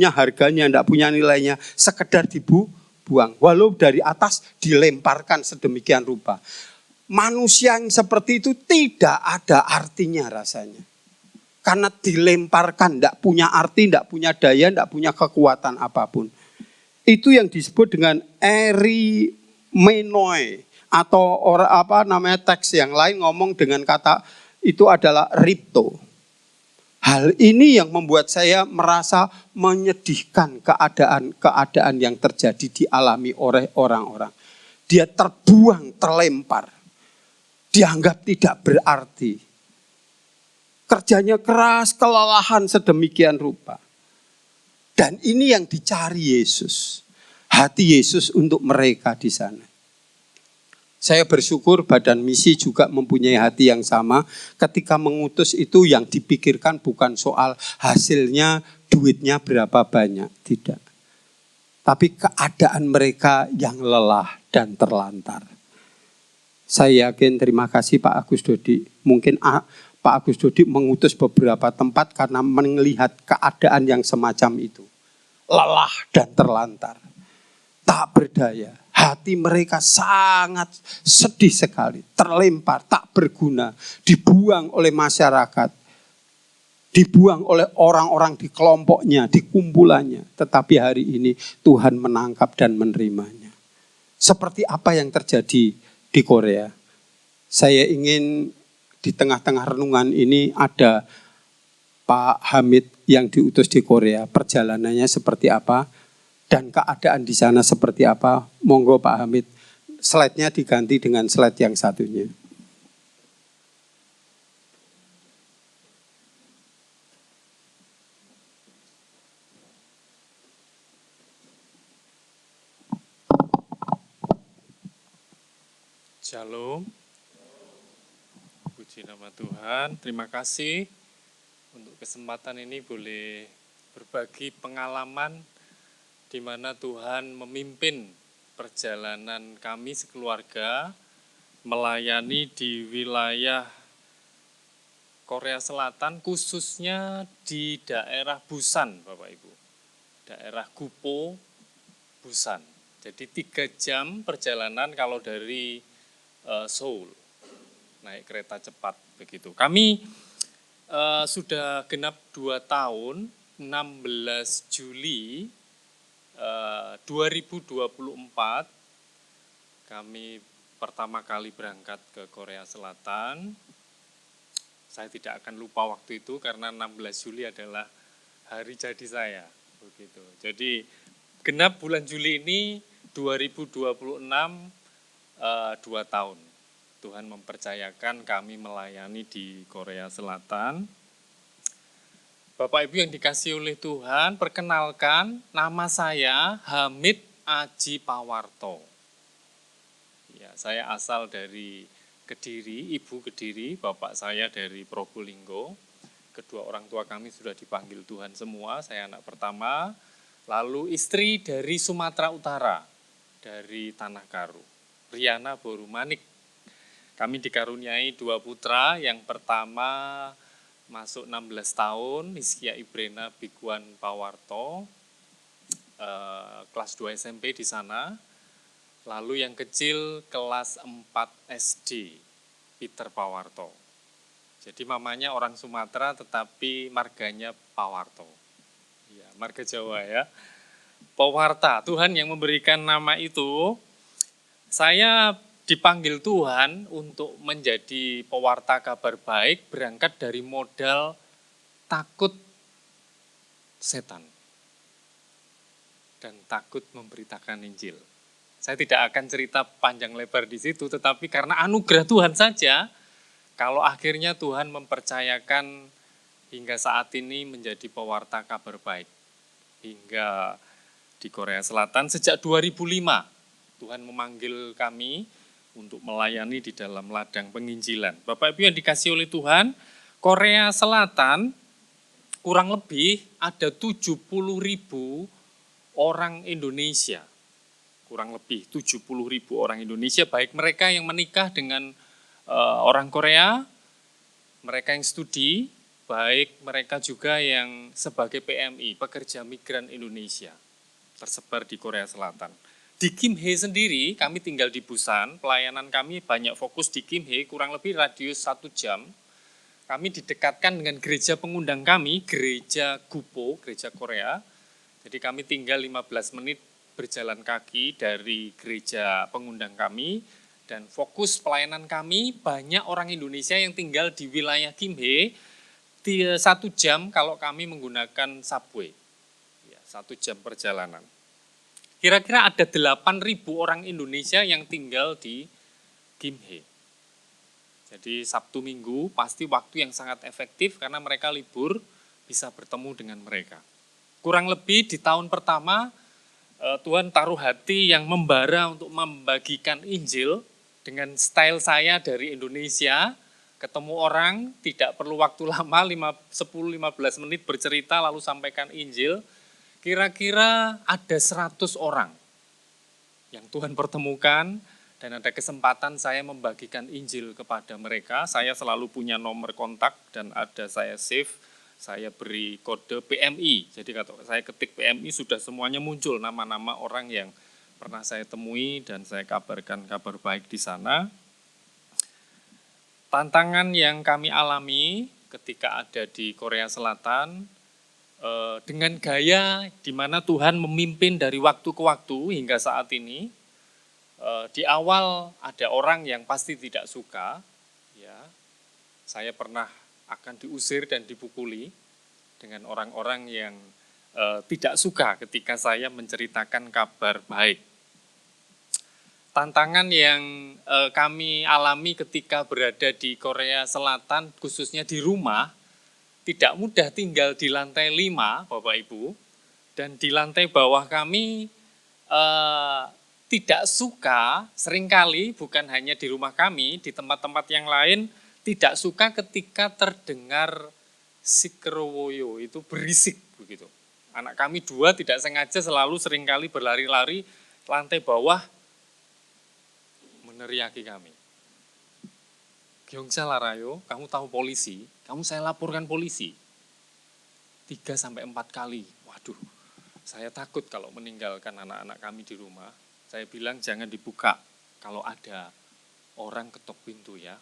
harganya, enggak punya nilainya, sekedar dibuang, walau dari atas dilemparkan sedemikian rupa. Manusia yang seperti itu tidak ada artinya rasanya. Karena dilemparkan, enggak punya arti, enggak punya daya, enggak punya kekuatan apapun. Itu yang disebut dengan erimenoi, atau teks yang lain ngomong dengan kata itu adalah ripto. Hal ini yang membuat saya merasa menyedihkan keadaan yang terjadi dialami oleh orang-orang. Dia terbuang, terlempar, dianggap tidak berarti. Kerjanya keras, kelelahan sedemikian rupa. Dan ini yang dicari Yesus. Hati Yesus untuk mereka di sana. Saya bersyukur badan misi juga mempunyai hati yang sama. Ketika mengutus itu yang dipikirkan bukan soal hasilnya, duitnya berapa banyak. Tidak. Tapi keadaan mereka yang lelah dan terlantar. Saya yakin, terima kasih Pak Agus Dodi. Mungkin Pak Agus Dodi mengutus beberapa tempat karena melihat keadaan yang semacam itu. Lelah dan terlantar. Tak berdaya. Hati mereka sangat sedih sekali. Terlempar, tak berguna. Dibuang oleh masyarakat. Dibuang oleh orang-orang di kelompoknya, di kumpulannya. Tetapi hari ini Tuhan menangkap dan menerimanya. Seperti apa yang terjadi di Korea. Saya ingin di tengah-tengah renungan ini ada Pak Hamid yang diutus di Korea. Perjalanannya seperti apa? Dan keadaan di sana seperti apa? Monggo Pak Hamid, slide-nya diganti dengan slide yang satunya. Shalom. Puji nama Tuhan. Terima kasih untuk kesempatan ini boleh berbagi pengalaman di mana Tuhan memimpin perjalanan kami sekeluarga melayani di wilayah Korea Selatan, khususnya di daerah Busan, Bapak Ibu. Daerah Gupo, Busan. Jadi 3 jam perjalanan kalau dari Seoul, naik kereta cepat begitu. Kami sudah genap 2 tahun, 16 Juli 2024 kami pertama kali berangkat ke Korea Selatan. Saya tidak akan lupa waktu itu karena 16 Juli adalah hari jadi saya. Begitu. Jadi genap bulan Juli ini 2026 2 tahun. Tuhan mempercayakan kami melayani di Korea Selatan. Bapak Ibu yang dikasihi oleh Tuhan, perkenalkan nama saya Hamid Aji Pawarto. Ya, saya asal dari Kediri, Ibu Kediri, Bapak saya dari Probolinggo. Kedua orang tua kami sudah dipanggil Tuhan semua, saya anak pertama. Lalu istri dari Sumatera Utara, dari Tanah Karu, Riana Borumanik. Kami dikaruniai 2 putra, yang pertama masuk 16 tahun, Hizkia Ibrena Biguan Pawarto. kelas 2 SMP di sana. Lalu yang kecil kelas 4 SD, Peter Pawarto. Jadi mamanya orang Sumatera tetapi marganya Pawarto. Ya, marga Jawa ya. Pawarta, Tuhan yang memberikan nama itu. Saya dipanggil Tuhan untuk menjadi pewarta kabar baik berangkat dari modal takut setan dan takut memberitakan Injil. Saya tidak akan cerita panjang lebar di situ, tetapi karena anugerah Tuhan saja, kalau akhirnya Tuhan mempercayakan hingga saat ini menjadi pewarta kabar baik. Hingga di Korea Selatan sejak 2005, Tuhan memanggil kami untuk melayani di dalam ladang penginjilan. Bapak Ibu yang dikasihi oleh Tuhan, Korea Selatan kurang lebih ada 70.000 orang Indonesia. Kurang lebih 70.000 orang Indonesia, baik mereka yang menikah dengan orang Korea, mereka yang studi, baik mereka juga yang sebagai PMI, pekerja migran Indonesia, tersebar di Korea Selatan. Di Kim-Hae sendiri, kami tinggal di Busan, pelayanan kami banyak fokus di Kim-Hae, kurang lebih radius 1 jam. Kami didekatkan dengan gereja pengundang kami, gereja Gupo, gereja Korea. Jadi kami tinggal 15 menit berjalan kaki dari gereja pengundang kami, dan fokus pelayanan kami banyak orang Indonesia yang tinggal di wilayah Kim-Hae, 1 jam kalau kami menggunakan subway, 1 jam perjalanan. Kira-kira ada 8.000 orang Indonesia yang tinggal di Kim-Hae. Jadi Sabtu Minggu pasti waktu yang sangat efektif karena mereka libur, bisa bertemu dengan mereka. Kurang lebih di tahun pertama, Tuhan taruh hati yang membara untuk membagikan Injil dengan style saya dari Indonesia, ketemu orang, tidak perlu waktu lama, 10-15 menit bercerita lalu sampaikan Injil. Kira-kira ada 100 orang yang Tuhan pertemukan dan ada kesempatan saya membagikan Injil kepada mereka. Saya selalu punya nomor kontak dan ada saya save. Saya beri kode PMI, jadi kalau saya ketik PMI sudah semuanya muncul nama-nama orang yang pernah saya temui dan saya kabarkan kabar baik di sana. Tantangan yang kami alami ketika ada di Korea Selatan, dengan gaya di mana Tuhan memimpin dari waktu ke waktu hingga saat ini, di awal ada orang yang pasti tidak suka, ya, saya pernah akan diusir dan dipukuli dengan orang-orang yang tidak suka ketika saya menceritakan kabar baik. Tantangan yang kami alami ketika berada di Korea Selatan, khususnya di rumah, tidak mudah tinggal di lantai 5, Bapak Ibu, dan di lantai bawah kami tidak suka, seringkali bukan hanya di rumah kami, di tempat-tempat yang lain, tidak suka ketika terdengar sikrowoyo, itu berisik begitu. Anak kami 2 tidak sengaja selalu seringkali berlari-lari lantai bawah meneriaki kami. Gyeongsa Larayo, kamu tahu polisi, kamu saya laporkan polisi. 3-4 kali, waduh, saya takut kalau meninggalkan anak-anak kami di rumah. Saya bilang jangan dibuka kalau ada orang ketok pintu ya,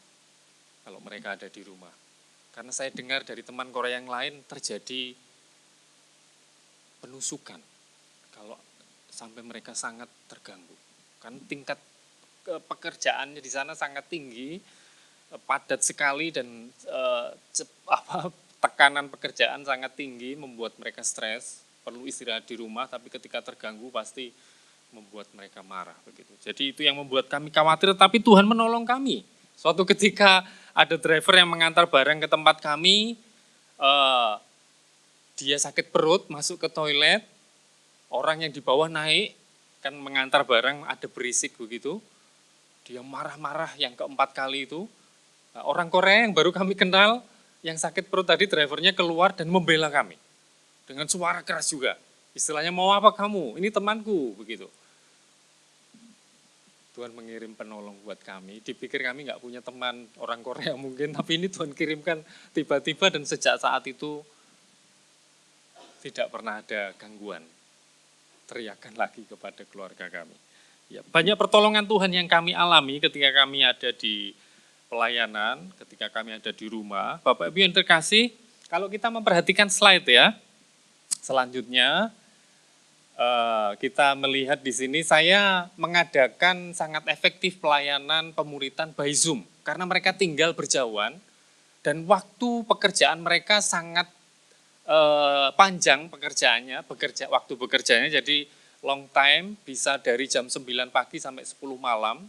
kalau mereka ada di rumah. Karena saya dengar dari teman Korea yang lain terjadi penusukan kalau sampai mereka sangat terganggu. Kan tingkat pekerjaannya di sana sangat tinggi, padat sekali dan tekanan pekerjaan sangat tinggi membuat mereka stres, perlu istirahat di rumah, tapi ketika terganggu pasti membuat mereka marah begitu. Jadi itu yang membuat kami khawatir, tapi Tuhan menolong kami. Suatu ketika ada driver yang mengantar barang ke tempat kami, dia sakit perut, masuk ke toilet, orang yang di bawah naik, kan mengantar barang ada berisik begitu, dia marah-marah yang keempat kali itu. Nah, orang Korea yang baru kami kenal, yang sakit perut tadi drivernya keluar dan membela kami. Dengan suara keras juga. Istilahnya mau apa kamu, ini temanku begitu. Tuhan mengirim penolong buat kami, dipikir kami nggak punya teman orang Korea mungkin, tapi ini Tuhan kirimkan tiba-tiba dan sejak saat itu tidak pernah ada gangguan. teriakan lagi kepada keluarga kami. Ya, banyak pertolongan Tuhan yang kami alami ketika kami ada di pelayanan, ketika kami ada di rumah. Bapak Ibu yang terkasih, kalau kita memperhatikan slide ya, selanjutnya kita melihat di sini saya mengadakan sangat efektif pelayanan pemuritan by Zoom karena mereka tinggal berjauhan dan waktu pekerjaan mereka sangat panjang pekerjaannya, waktu bekerjanya jadi long time, bisa dari jam 9 pagi sampai 10 malam,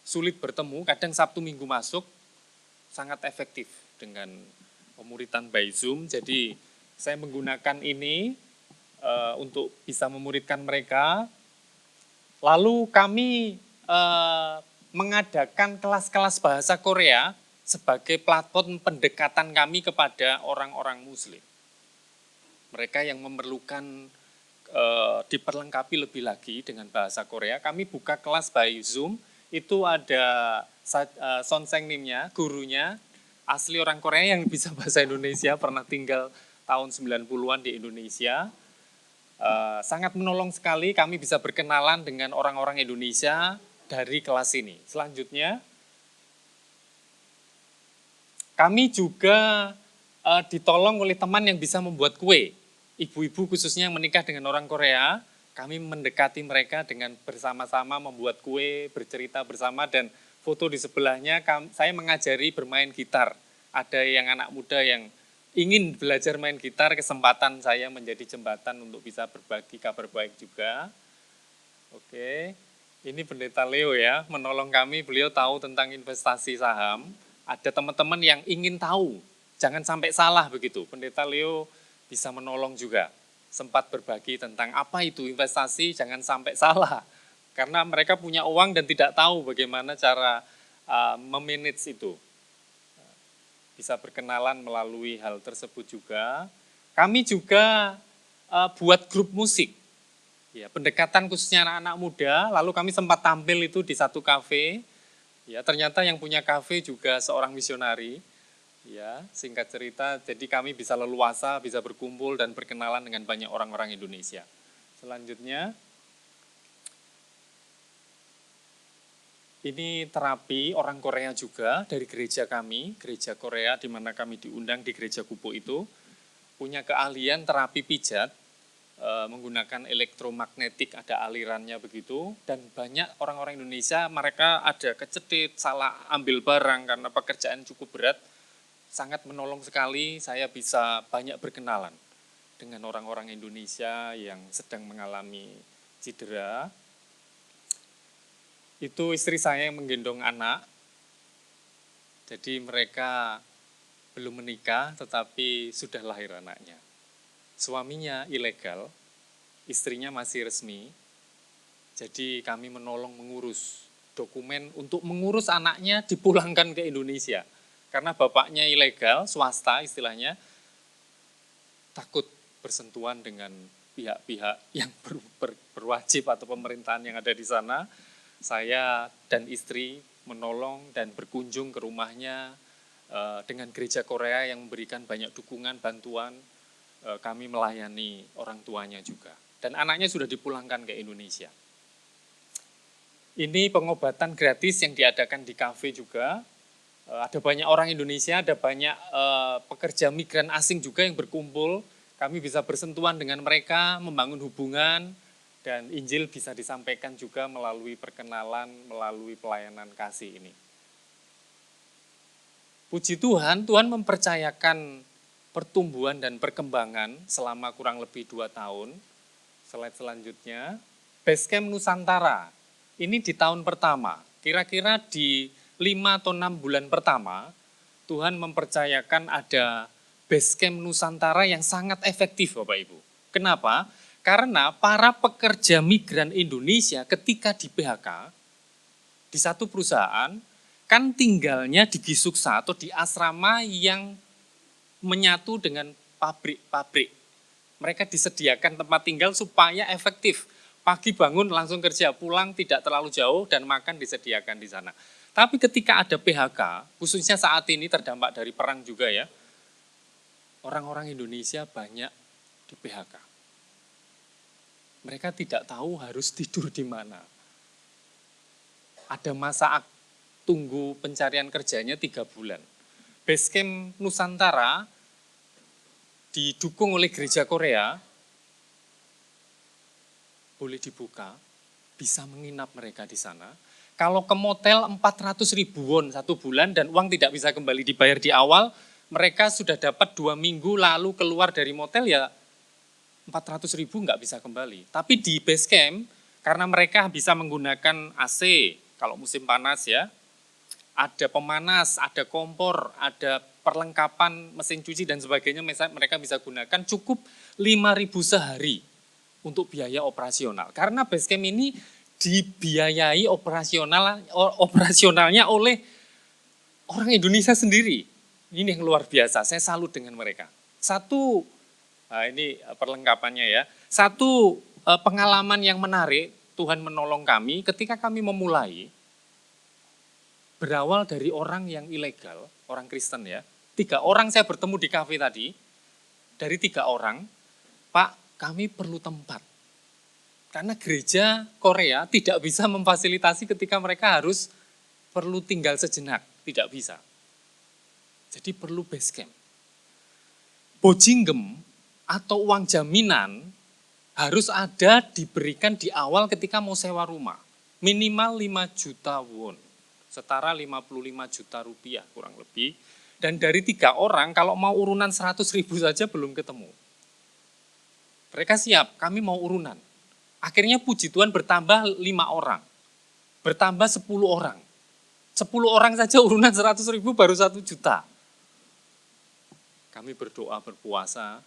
sulit bertemu, kadang Sabtu Minggu masuk, sangat efektif dengan pemuritan by Zoom. Jadi saya menggunakan ini untuk bisa memuridkan mereka. Lalu kami mengadakan kelas-kelas bahasa Korea sebagai platform pendekatan kami kepada orang-orang Muslim. Mereka yang memerlukan diperlengkapi lebih lagi dengan bahasa Korea. Kami buka kelas by Zoom, itu ada Son Seng-nimnya, gurunya, asli orang Korea yang bisa bahasa Indonesia, pernah tinggal tahun 90-an di Indonesia. Sangat menolong sekali, kami bisa berkenalan dengan orang-orang Indonesia dari kelas ini. Selanjutnya, kami juga ditolong oleh teman yang bisa membuat kue. Ibu-ibu khususnya yang menikah dengan orang Korea, kami mendekati mereka dengan bersama-sama membuat kue, bercerita bersama, dan foto di sebelahnya saya mengajari bermain gitar. Ada yang anak muda yang ingin belajar main gitar, kesempatan saya menjadi jembatan untuk bisa berbagi kabar baik juga. Oke, ini Pendeta Leo ya, menolong kami, beliau tahu tentang investasi saham. Ada teman-teman yang ingin tahu, jangan sampai salah begitu. Pendeta Leo bisa menolong juga, sempat berbagi tentang apa itu investasi, jangan sampai salah. Karena mereka punya uang dan tidak tahu bagaimana cara memanage itu. Bisa berkenalan melalui hal tersebut juga. Kami juga buat grup musik, ya, pendekatan khususnya anak-anak muda, lalu kami sempat tampil itu di satu kafe. Ya, ternyata yang punya kafe juga seorang misionari. Ya, singkat cerita, jadi kami bisa leluasa, bisa berkumpul dan berkenalan dengan banyak orang-orang Indonesia. Selanjutnya, ini terapi orang Korea juga dari gereja kami, gereja Korea di mana kami diundang di gereja Kupo itu, punya keahlian terapi pijat, menggunakan elektromagnetik, ada alirannya begitu, dan banyak orang-orang Indonesia, mereka ada kecetit, salah ambil barang karena pekerjaan cukup berat, sangat menolong sekali, saya bisa banyak berkenalan dengan orang-orang Indonesia yang sedang mengalami cedera. Itu istri saya yang menggendong anak, jadi mereka belum menikah tetapi sudah lahir anaknya. Suaminya ilegal, istrinya masih resmi, jadi kami menolong mengurus dokumen untuk mengurus anaknya dipulangkan ke Indonesia. Karena bapaknya ilegal, swasta istilahnya, takut bersentuhan dengan pihak-pihak yang berwajib atau pemerintahan yang ada di sana. Saya dan istri menolong dan berkunjung ke rumahnya dengan gereja Korea yang memberikan banyak dukungan, bantuan. Kami melayani orang tuanya juga. Dan anaknya sudah dipulangkan ke Indonesia. Ini pengobatan gratis yang diadakan di kafe juga. Ada banyak orang Indonesia, ada banyak pekerja migran asing juga yang berkumpul. Kami bisa bersentuhan dengan mereka, membangun hubungan, dan Injil bisa disampaikan juga melalui perkenalan, melalui pelayanan kasih ini. Puji Tuhan, Tuhan mempercayakan pertumbuhan dan perkembangan selama kurang lebih 2 tahun. Slide selanjutnya, Basecamp Nusantara. Ini di tahun pertama, kira-kira di 5 atau 6 bulan pertama, Tuhan mempercayakan ada Basecamp Nusantara yang sangat efektif Bapak Ibu. Kenapa? Karena para pekerja migran Indonesia ketika di PHK, di satu perusahaan, kan tinggalnya di Gisuksa atau di asrama yang menyatu dengan pabrik-pabrik. Mereka disediakan tempat tinggal supaya efektif. Pagi bangun langsung kerja, pulang tidak terlalu jauh dan makan disediakan di sana. Tapi ketika ada PHK, khususnya saat ini terdampak dari perang juga ya, orang-orang Indonesia banyak di PHK. Mereka tidak tahu harus tidur di mana. Ada masa tunggu pencarian kerjanya 3 bulan. Basecamp Nusantara didukung oleh gereja Korea, boleh dibuka, bisa menginap mereka di sana. Kalau ke motel 400.000 won 1 bulan dan uang tidak bisa kembali dibayar di awal, mereka sudah dapat 2 minggu lalu keluar dari motel ya 400.000 nggak bisa kembali. Tapi di base camp, karena mereka bisa menggunakan AC kalau musim panas ya, ada pemanas, ada kompor, ada perlengkapan mesin cuci dan sebagainya, mereka bisa gunakan cukup 5.000 sehari untuk biaya operasional. Karena base camp ini dibiayai operasionalnya oleh orang Indonesia sendiri. Ini yang luar biasa, saya salut dengan mereka. Satu, nah ini perlengkapannya ya. Satu pengalaman yang menarik, Tuhan menolong kami ketika kami memulai, berawal dari orang yang ilegal, orang Kristen ya. 3 orang saya bertemu di kafe tadi, dari 3 orang, Pak kami perlu tempat. Karena gereja Korea tidak bisa memfasilitasi ketika mereka harus perlu tinggal sejenak, tidak bisa. Jadi perlu base camp. Bojinggem atau uang jaminan harus ada diberikan di awal ketika mau sewa rumah. Minimal 5 juta won, setara 55 juta rupiah kurang lebih. Dan dari 3 orang kalau mau urunan 100.000 saja belum ketemu. Mereka siap, kami mau urunan. Akhirnya puji Tuhan bertambah 5 orang, bertambah 10 orang. 10 orang saja urunan 100.000 baru 1 juta. Kami berdoa berpuasa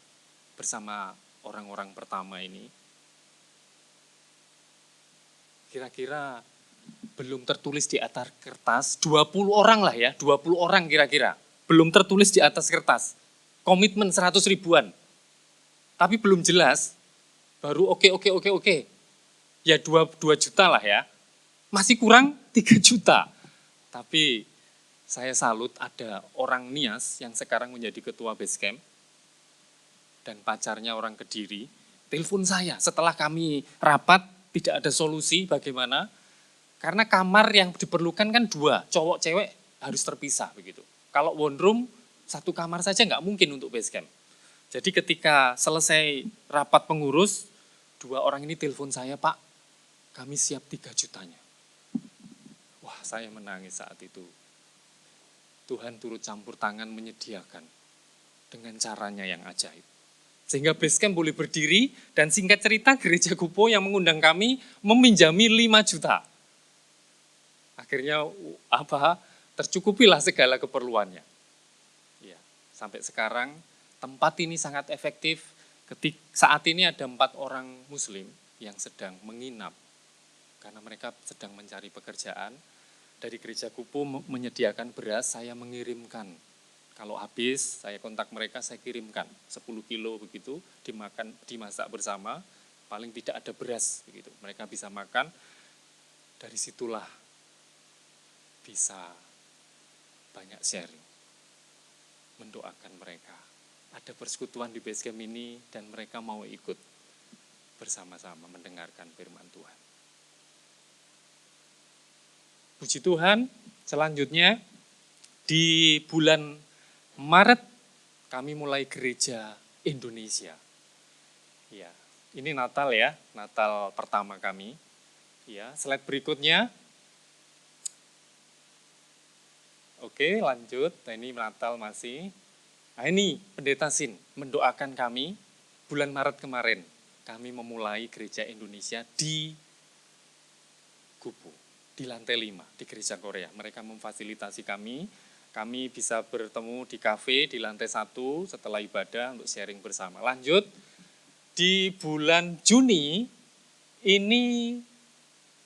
bersama orang-orang pertama ini. Kira-kira belum tertulis di atas kertas, 20 orang lah ya, 20 orang kira-kira. Belum tertulis di atas kertas, komitmen 100 ribuan. Tapi belum jelas, baru oke. Ya 2 juta lah ya, masih kurang 3 juta. Tapi saya salut ada orang Nias yang sekarang menjadi ketua Basecamp, dan pacarnya orang Kediri, telepon saya setelah kami rapat, tidak ada solusi bagaimana, karena kamar yang diperlukan kan 2, cowok cewek harus terpisah begitu. Kalau one room, 1 kamar saja nggak mungkin untuk Basecamp. Jadi ketika selesai rapat pengurus, 2 orang ini telepon saya, Pak, kami siap 3 jutanya. Wah, saya menangis saat itu. Tuhan turut campur tangan menyediakan dengan caranya yang ajaib. Sehingga Basecamp boleh berdiri, dan singkat cerita gereja Gupo yang mengundang kami meminjami 5 juta. Akhirnya tercukupilah segala keperluannya. Ya, sampai sekarang tempat ini sangat efektif. Saat ini ada 4 orang Muslim yang sedang menginap karena mereka sedang mencari pekerjaan. Dari gereja Gupo menyediakan beras, saya mengirimkan. Kalau habis, saya kontak mereka, saya kirimkan 10 kilo begitu, dimasak bersama, paling tidak ada beras begitu. Mereka bisa makan, dari situlah bisa banyak sharing, mendoakan mereka. Ada persekutuan di Basecamp ini dan mereka mau ikut bersama-sama mendengarkan firman Tuhan. Puji Tuhan, selanjutnya di bulan Maret kami mulai gereja Indonesia. Ya, ini Natal ya, Natal pertama kami. Ya, slide berikutnya. Oke, lanjut. Nah, ini Natal masih. Nah, ini Pendeta Sin mendoakan kami bulan Maret kemarin. Kami memulai gereja Indonesia di Gupo, di lantai 5, di gereja Korea. Mereka memfasilitasi kami. Kami bisa bertemu di kafe di lantai 1 setelah ibadah untuk sharing bersama. Lanjut, di bulan Juni ini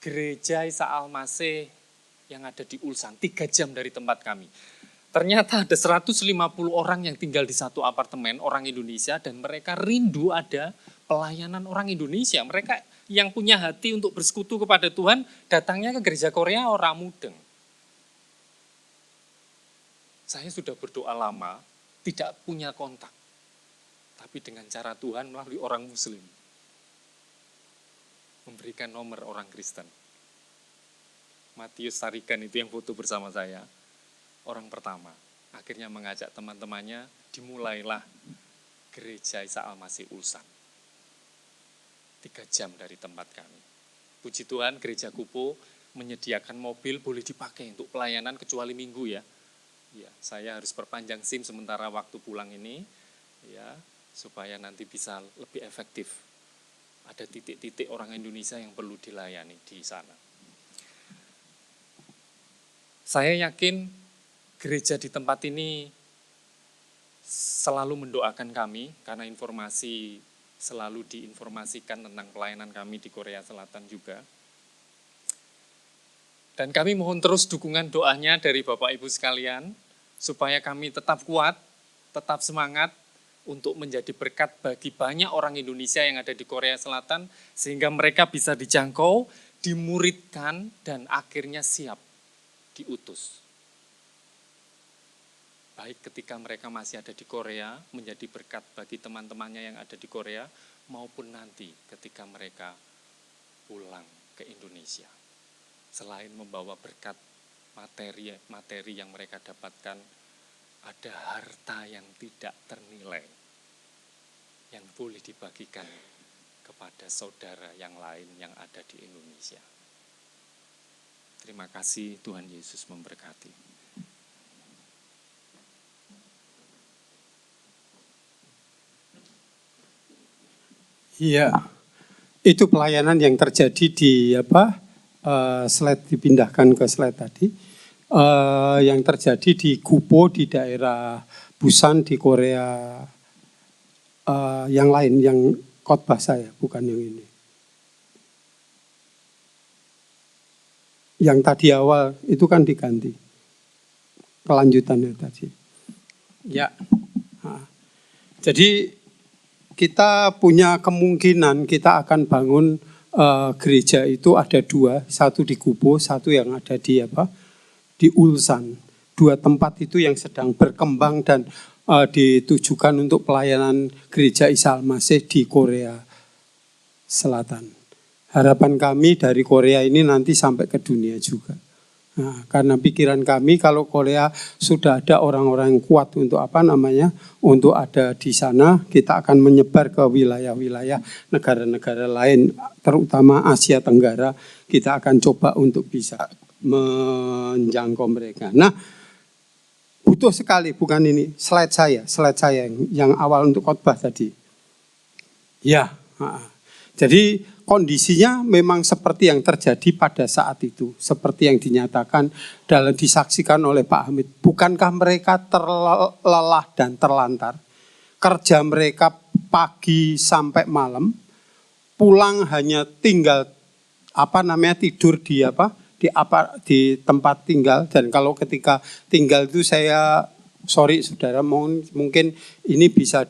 gereja Isa Al-Masih yang ada di Ulsan, 3 jam dari tempat kami. Ternyata ada 150 orang yang tinggal di satu apartemen, orang Indonesia, dan mereka rindu ada pelayanan orang Indonesia. Mereka yang punya hati untuk bersekutu kepada Tuhan, datangnya ke gereja Korea orang mudeng. Saya sudah berdoa lama, tidak punya kontak. Tapi dengan cara Tuhan melalui orang Muslim. memberikan nomor orang Kristen. Matius Tarigan itu yang foto bersama saya, orang pertama. Akhirnya mengajak teman-temannya, dimulailah gereja Isa Al-Masih Ulsan. 3 jam dari tempat kami. Puji Tuhan, gereja Kupo menyediakan mobil boleh dipakai untuk pelayanan kecuali minggu ya. Ya, saya harus perpanjang SIM sementara waktu pulang ini, ya, supaya nanti bisa lebih efektif. Ada titik-titik orang Indonesia yang perlu dilayani di sana. Saya yakin gereja di tempat ini selalu mendoakan kami karena informasi selalu diinformasikan tentang pelayanan kami di Korea Selatan juga. Dan kami mohon terus dukungan doanya dari Bapak Ibu sekalian supaya kami tetap kuat, tetap semangat untuk menjadi berkat bagi banyak orang Indonesia yang ada di Korea Selatan sehingga mereka bisa dijangkau, dimuridkan dan akhirnya siap diutus. Baik ketika mereka masih ada di Korea, menjadi berkat bagi teman-temannya yang ada di Korea, maupun nanti ketika mereka pulang ke Indonesia. Selain membawa berkat materi yang mereka dapatkan, ada harta yang tidak ternilai, yang boleh dibagikan kepada saudara yang lain yang ada di Indonesia. Terima kasih, Tuhan Yesus memberkati. Iya, itu pelayanan yang terjadi di slide dipindahkan ke slide tadi. Yang terjadi di Kupo di daerah Busan di Korea, yang lain yang khotbah saya, bukan yang ini. Yang tadi awal itu kan diganti kelanjutannya tadi. Ya, jadi kita punya kemungkinan kita akan bangun gereja itu ada 2, satu di Kupo, satu yang ada di Ulsan. 2 tempat itu yang sedang berkembang dan ditujukan untuk pelayanan gereja Isa Al-Masih di Korea Selatan. Harapan kami dari Korea ini nanti sampai ke dunia juga. Nah, karena pikiran kami kalau Korea sudah ada orang-orang yang kuat untuk untuk ada di sana, kita akan menyebar ke wilayah-wilayah negara-negara lain, terutama Asia Tenggara. Kita akan coba untuk bisa menjangkau mereka. Nah, butuh sekali, bukan ini slide saya yang awal untuk khotbah tadi. Ya, jadi kondisinya memang seperti yang terjadi pada saat itu, seperti yang dinyatakan dan disaksikan oleh Pak Hamid. Bukankah mereka terlelah dan terlantar? Kerja mereka pagi sampai malam, pulang hanya tinggal tidur di tempat tinggal. Dan kalau ketika tinggal itu saya saudara, mungkin ini bisa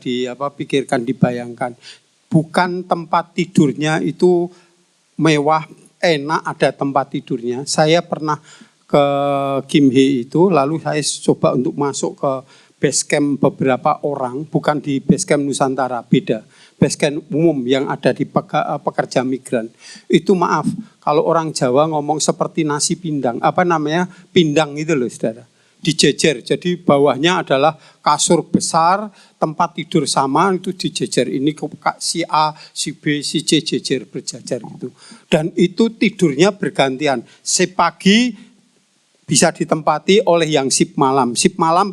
pikirkan, dibayangkan. Bukan tempat tidurnya itu mewah, enak ada tempat tidurnya. Saya pernah ke Gimhae itu, lalu saya coba untuk masuk ke base camp beberapa orang, bukan di base camp Nusantara, beda. Base camp umum yang ada di pekerja migran. Itu maaf, kalau orang Jawa ngomong seperti nasi pindang, pindang itu loh saudara. Dijejer, jadi bawahnya adalah kasur besar, tempat tidur sama itu dijejer. Ini si A, si B, si C jejer berjajar gitu. Dan itu tidurnya bergantian. Sip pagi bisa ditempati oleh yang sip malam. Sip malam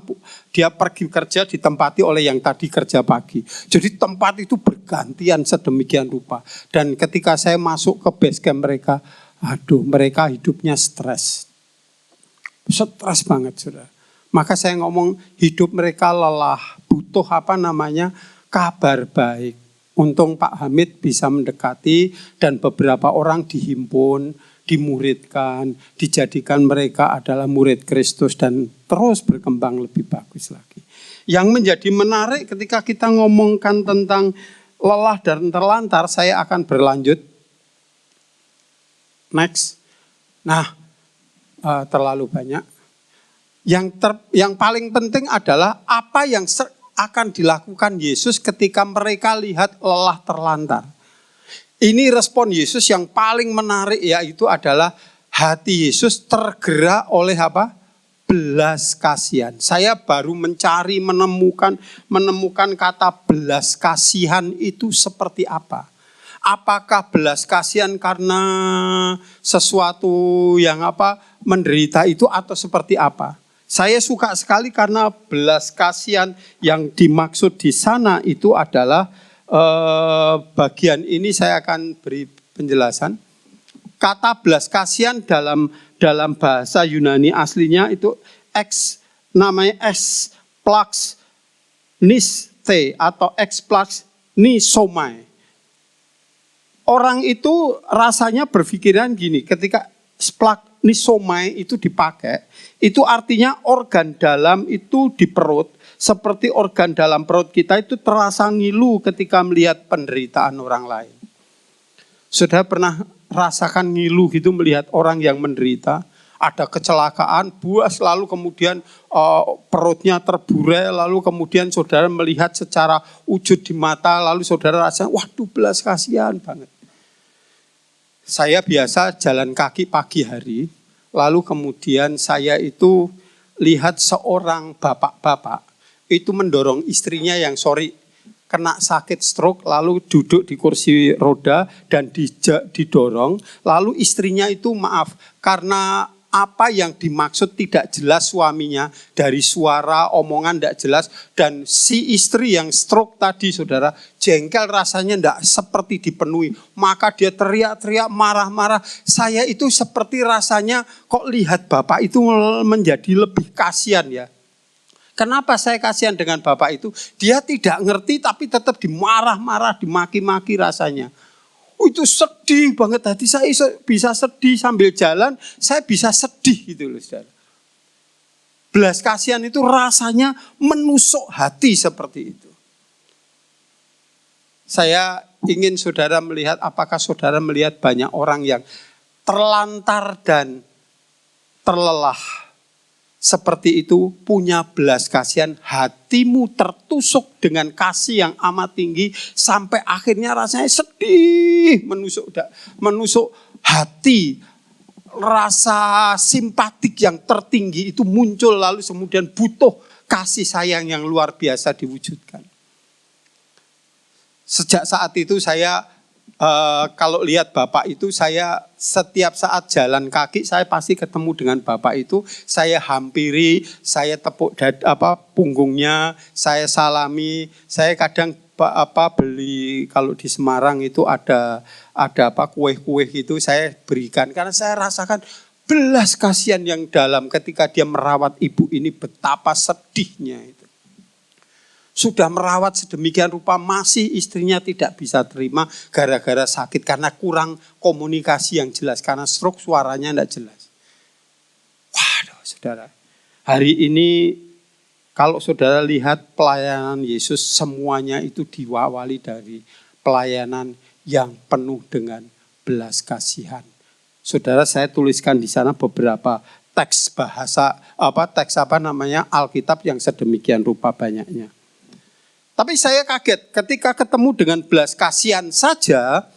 dia pergi kerja ditempati oleh yang tadi kerja pagi. Jadi tempat itu bergantian sedemikian rupa. Dan ketika saya masuk ke base camp mereka, mereka hidupnya stres banget sudah. Maka saya ngomong hidup mereka lelah, butuh kabar baik. Untung Pak Hamid bisa mendekati dan beberapa orang dihimpun, dimuridkan, dijadikan mereka adalah murid Kristus dan terus berkembang lebih bagus lagi. Yang menjadi menarik ketika kita ngomongkan tentang lelah dan terlantar, saya akan berlanjut. Next. Nah, terlalu banyak. Yang paling penting adalah apa yang akan dilakukan Yesus ketika mereka lihat lelah terlantar. Ini respon Yesus yang paling menarik, yaitu adalah hati Yesus tergerak oleh apa? Belas kasihan. Saya baru mencari, menemukan kata belas kasihan itu seperti apa. Apakah belas kasihan karena sesuatu yang menderita itu atau seperti apa? Saya suka sekali karena belas kasihan yang dimaksud di sana itu adalah bagian ini saya akan beri penjelasan. Kata belas kasihan dalam bahasa Yunani aslinya itu namanya ex plus niste atau ex plus nisomai. Orang itu rasanya berpikiran gini, ketika splak nisomai itu dipakai, itu artinya organ dalam itu di perut, seperti organ dalam perut kita itu terasa ngilu ketika melihat penderitaan orang lain. Saudara pernah rasakan ngilu gitu melihat orang yang menderita, ada kecelakaan, buas, lalu kemudian perutnya terburai, lalu kemudian saudara melihat secara wujud di mata, lalu saudara rasa, waduh belas kasihan banget. Saya biasa jalan kaki pagi hari, lalu kemudian saya itu lihat seorang bapak-bapak itu mendorong istrinya yang kena sakit stroke, lalu duduk di kursi roda dan didorong, lalu istrinya itu karena apa yang dimaksud tidak jelas suaminya, dari suara, omongan tidak jelas, dan si istri yang stroke tadi saudara, jengkel rasanya tidak seperti dipenuhi, maka dia teriak-teriak, marah-marah. Saya itu seperti rasanya kok lihat bapak itu menjadi lebih kasihan ya. Kenapa saya kasihan dengan bapak itu? Dia tidak ngerti tapi tetap dimarah-marah, dimaki-maki rasanya. Itu sedih banget, hati saya bisa sedih sambil jalan, saya bisa sedih gitu loh saudara. Belas kasihan itu rasanya menusuk hati seperti itu. Saya ingin saudara melihat, apakah saudara melihat banyak orang yang terlantar dan terlelah seperti itu, punya belas kasihan, hatimu tertusuk dengan kasih yang amat tinggi sampai akhirnya rasanya sedih, menusuk hati, rasa simpatik yang tertinggi itu muncul, lalu kemudian butuh kasih sayang yang luar biasa diwujudkan. Sejak saat itu saya kalau lihat bapak itu, saya setiap saat jalan kaki saya pasti ketemu dengan bapak itu, saya hampiri, saya tepuk punggungnya, saya salami, saya kadang beli, kalau di Semarang itu ada kue-kue gitu saya berikan, karena saya rasakan belas kasihan yang dalam ketika dia merawat ibu ini, betapa sedihnya itu. Sudah merawat sedemikian rupa, masih istrinya tidak bisa terima gara-gara sakit karena kurang komunikasi yang jelas, karena stroke suaranya tidak jelas. Waduh saudara, hari ini kalau saudara lihat pelayanan Yesus, semuanya itu diawali dari pelayanan yang penuh dengan belas kasihan. Saudara, saya tuliskan di sana beberapa teks Alkitab yang sedemikian rupa banyaknya. Tapi saya kaget ketika ketemu dengan belas kasihan saja.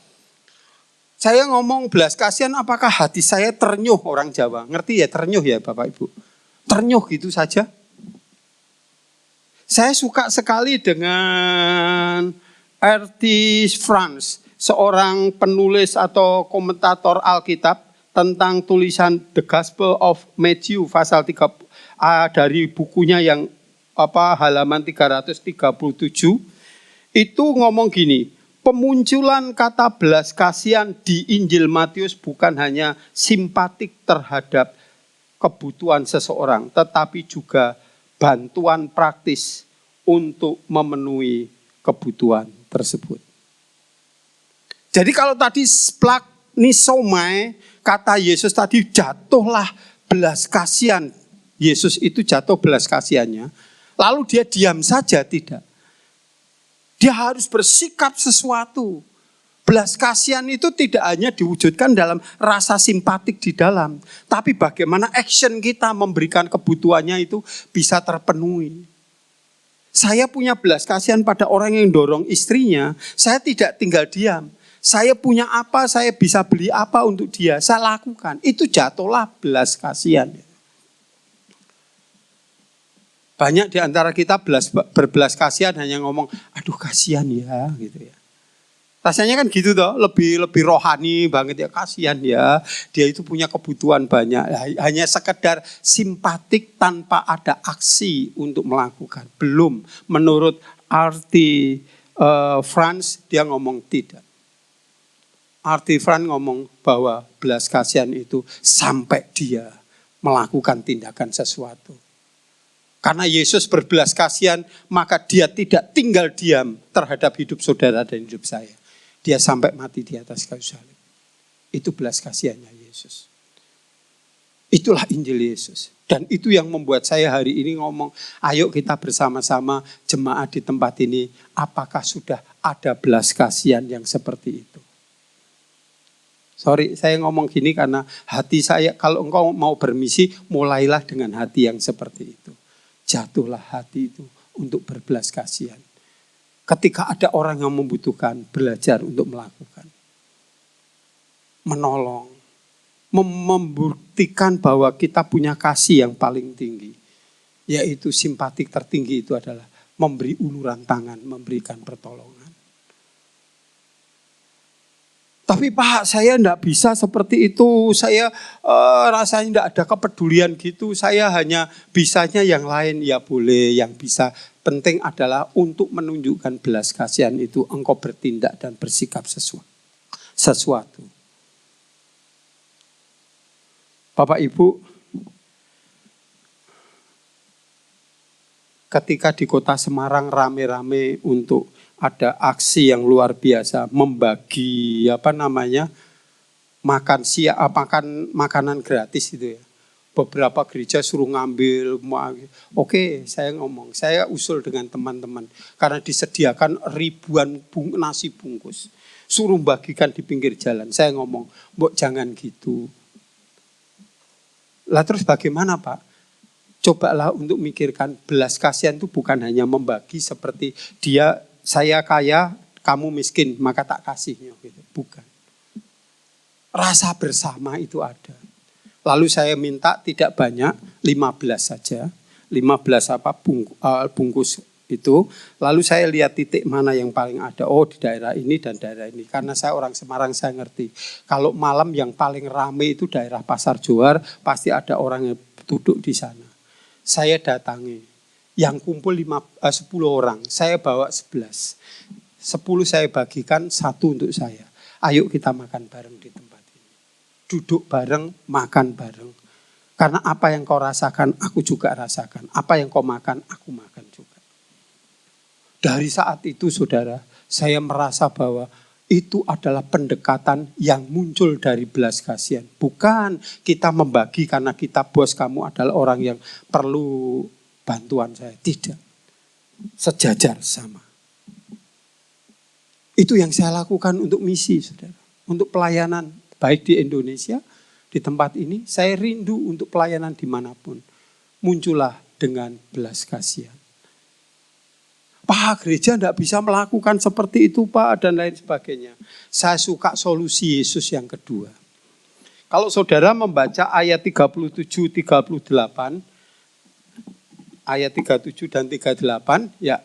Saya ngomong belas kasihan, apakah hati saya ternyuh, orang Jawa. Ngerti ya ternyuh ya Bapak Ibu? Ternyuh gitu saja. Saya suka sekali dengan R.T. France, seorang penulis atau komentator Alkitab tentang tulisan The Gospel of Matthew pasal 3 dari bukunya yang halaman 337 itu ngomong gini, pemunculan kata belas kasihan di Injil Matius bukan hanya simpatik terhadap kebutuhan seseorang, tetapi juga bantuan praktis untuk memenuhi kebutuhan tersebut. Jadi kalau tadi splak nisomai, kata Yesus tadi jatuhlah belas kasihan. Yesus itu jatuh belas kasihannya. Lalu dia diam saja, tidak. Dia harus bersikap sesuatu. Belas kasihan itu tidak hanya diwujudkan dalam rasa simpatik di dalam, tapi bagaimana action kita memberikan kebutuhannya itu bisa terpenuhi. Saya punya belas kasihan pada orang yang dorong istrinya, saya tidak tinggal diam. Saya punya apa, saya bisa beli apa untuk dia, saya lakukan. Itu jatuhlah belas kasihan. Banyak di antara kita berbelas kasihan hanya ngomong, aduh kasihan ya gitu ya. Rasanya kan gitu toh, lebih rohani banget ya, kasihan ya. Dia itu punya kebutuhan banyak, hanya sekedar simpatik tanpa ada aksi untuk melakukan. Belum, menurut arti Franz dia ngomong tidak. Arti Franz ngomong bahwa belas kasihan itu sampai dia melakukan tindakan sesuatu. Karena Yesus berbelas kasihan, maka dia tidak tinggal diam terhadap hidup saudara dan hidup saya. Dia sampai mati di atas kayu salib. Itu belas kasihannya Yesus. Itulah Injil Yesus. Dan itu yang membuat saya hari ini ngomong, ayo kita bersama-sama jemaat di tempat ini, apakah sudah ada belas kasihan yang seperti itu? Sorry, saya ngomong gini karena hati saya, kalau engkau mau bermisi, mulailah dengan hati yang seperti itu. Jatuhlah hati itu untuk berbelas kasihan. Ketika ada orang yang membutuhkan, belajar untuk melakukan. Menolong. Membuktikan bahwa kita punya kasih yang paling tinggi. Yaitu simpatik tertinggi itu adalah memberi uluran tangan, memberikan pertolongan. Tapi Pak, saya enggak bisa seperti itu. Saya rasanya enggak ada kepedulian gitu. Saya hanya bisanya yang lain. Ya boleh, yang bisa. Penting adalah untuk menunjukkan belas kasihan itu engkau bertindak dan bersikap sesuatu. Bapak Ibu, ketika di kota Semarang rame-rame untuk ada aksi yang luar biasa membagi makanan gratis itu ya. Beberapa gereja suruh ngambil. Oke, saya usul dengan teman-teman karena disediakan ribuan nasi bungkus. Suruh bagikan di pinggir jalan. Saya ngomong, "Mbok jangan gitu." Lah terus bagaimana, Pak? Cobalah untuk mikirkan belas kasihan itu bukan hanya membagi seperti saya kaya, kamu miskin, maka tak kasihnya gitu. Bukan. Rasa bersama itu ada. Lalu saya minta tidak banyak, 15 saja. 15 bungkus itu. Lalu saya lihat titik mana yang paling ada. Oh, di daerah ini dan daerah ini. Karena saya orang Semarang, saya ngerti. Kalau malam yang paling ramai itu daerah Pasar Johar, pasti ada orang yang duduk di sana. Saya datangi. Yang kumpul 10 orang, saya bawa 11. 10 saya bagikan, 1 untuk saya. Ayo kita makan bareng di tempat ini. Duduk bareng, makan bareng. Karena apa yang kau rasakan, aku juga rasakan. Apa yang kau makan, aku makan juga. Dari saat itu saudara, saya merasa bahwa itu adalah pendekatan yang muncul dari belas kasihan. Bukan kita membagi karena kita bos, kamu adalah orang yang perlu bantuan saya. Tidak. Sejajar sama. Itu yang saya lakukan untuk misi, saudara. Untuk pelayanan, baik di Indonesia, di tempat ini, saya rindu untuk pelayanan dimanapun. Muncullah dengan belas kasihan. Pak, gereja tidak bisa melakukan seperti itu, Pak, dan lain sebagainya. Saya suka solusi Yesus yang kedua. Kalau saudara membaca ayat 37-38, ayat 37 dan 38, ya.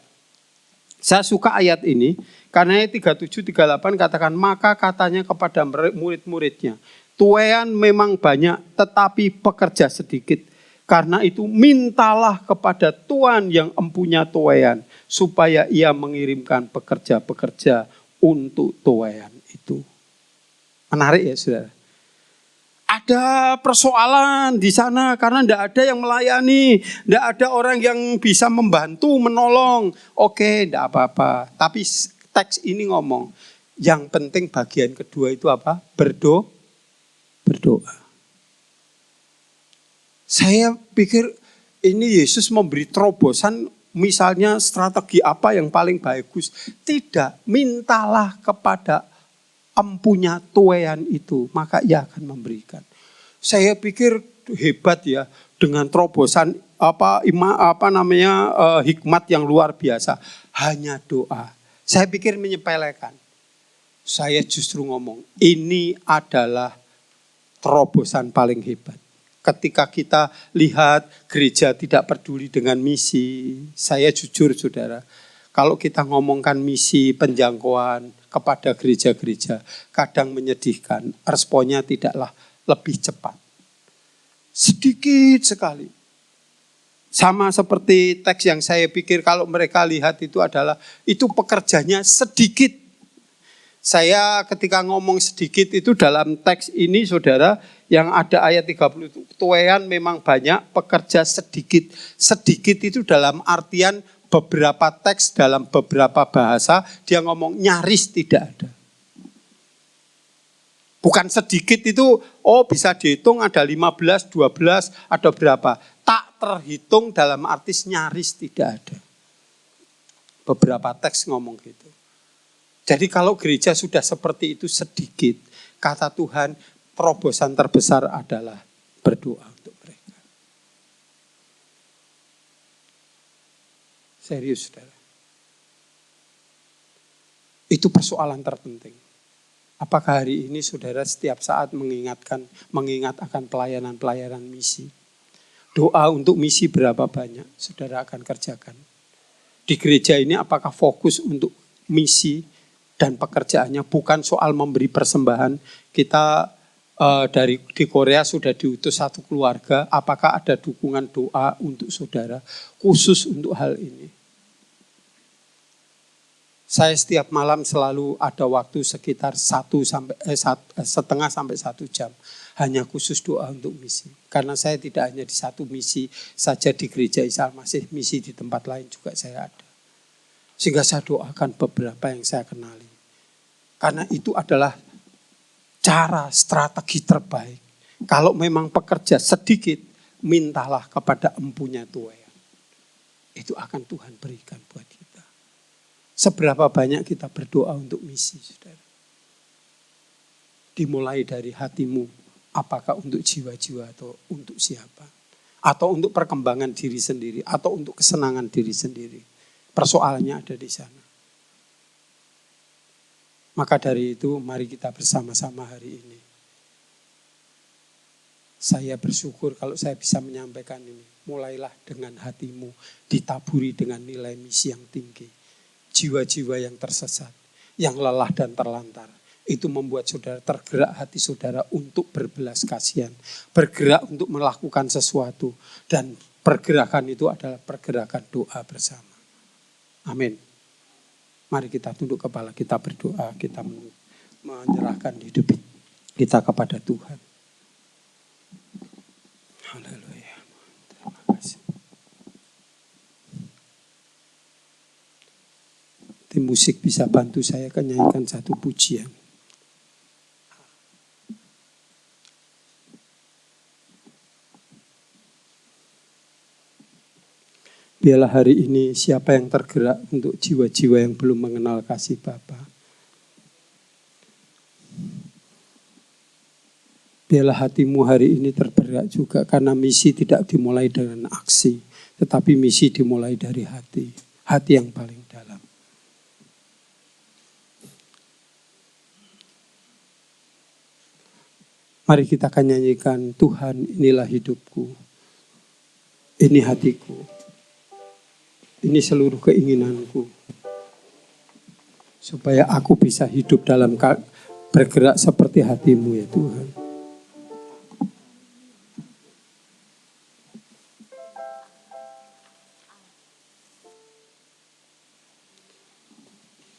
Saya suka ayat ini, karena ayat 37-38 katakan, maka katanya kepada murid-muridnya, tuaian memang banyak, tetapi pekerja sedikit. Karena itu mintalah kepada Tuhan yang empunya tuaian, supaya ia mengirimkan pekerja-pekerja untuk tuaian itu. Menarik ya saudara. Ada persoalan di sana karena tidak ada yang melayani, tidak ada orang yang bisa membantu, menolong. Oke, tidak apa-apa. Tapi teks ini ngomong, yang penting bagian kedua itu apa? Berdoa. Saya pikir ini Yesus memberi terobosan, misalnya strategi apa yang paling bagus. Tidak, mintalah kepada empunya tuaian itu, maka ia akan memberikan. Saya pikir hebat ya, dengan terobosan hikmat yang luar biasa. Hanya doa. Saya pikir menyepelekan. Saya justru ngomong, ini adalah terobosan paling hebat. Ketika kita lihat gereja tidak peduli dengan misi, saya jujur saudara, kalau kita ngomongkan misi penjangkauan kepada gereja-gereja, kadang menyedihkan, responnya tidaklah lebih cepat. Sedikit sekali. Sama seperti teks yang saya pikir kalau mereka lihat itu adalah, itu pekerjanya sedikit. Saya ketika ngomong sedikit itu dalam teks ini saudara, yang ada ayat 30 itu, tuaian memang banyak, pekerja sedikit. Sedikit itu dalam artian beberapa teks dalam beberapa bahasa, dia ngomong nyaris tidak ada. Bukan sedikit itu, bisa dihitung ada 15, 12, ada berapa. Tak terhitung dalam arti nyaris tidak ada. Beberapa teks ngomong gitu. Jadi kalau gereja sudah seperti itu sedikit, kata Tuhan, terobosan terbesar adalah berdoa untuk mereka. Serius, saudara. Itu persoalan terpenting. Apakah hari ini saudara setiap saat mengingat akan pelayanan-pelayanan misi? Doa untuk misi berapa banyak saudara akan kerjakan? Di gereja ini apakah fokus untuk misi dan pekerjaannya, bukan soal memberi persembahan? Kita di Korea sudah diutus satu keluarga, apakah ada dukungan doa untuk saudara khusus untuk hal ini? Saya setiap malam selalu ada waktu sekitar 1,5 sampai 1 jam hanya khusus doa untuk misi. Karena saya tidak hanya di satu misi saja di gereja Isa Al-Masih, misi di tempat lain juga saya ada. Sehingga saya doakan beberapa yang saya kenali. Karena itu adalah cara strategi terbaik. Kalau memang pekerja sedikit, mintalah kepada empunya tuaian. Itu akan Tuhan berikan buat kita. Seberapa banyak kita berdoa untuk misi, saudara? Dimulai dari hatimu, apakah untuk jiwa-jiwa atau untuk siapa? Atau untuk perkembangan diri sendiri, atau untuk kesenangan diri sendiri. Persoalannya ada di sana. Maka dari itu mari kita bersama-sama hari ini. Saya bersyukur kalau saya bisa menyampaikan ini. Mulailah dengan hatimu ditaburi dengan nilai misi yang tinggi. Jiwa-jiwa yang tersesat, yang lelah dan terlantar. Itu membuat saudara tergerak hati saudara untuk berbelas kasihan. Bergerak untuk melakukan sesuatu. Dan pergerakan itu adalah pergerakan doa bersama. Amin. Mari kita tunduk kepala, kita berdoa, kita menyerahkan hidup kita kepada Tuhan. Haleluya. Terima kasih. Tim musik bisa bantu saya nyanyikan satu pujian. Biarlah hari ini siapa yang tergerak untuk jiwa-jiwa yang belum mengenal kasih Bapa. Biarlah hatimu hari ini tergerak juga karena misi tidak dimulai dengan aksi, tetapi misi dimulai dari hati, hati yang paling dalam. Mari kita akan nyanyikan, Tuhan inilah hidupku, ini hatiku. Ini seluruh keinginanku. Supaya aku bisa hidup dalam bergerak seperti hatimu ya Tuhan.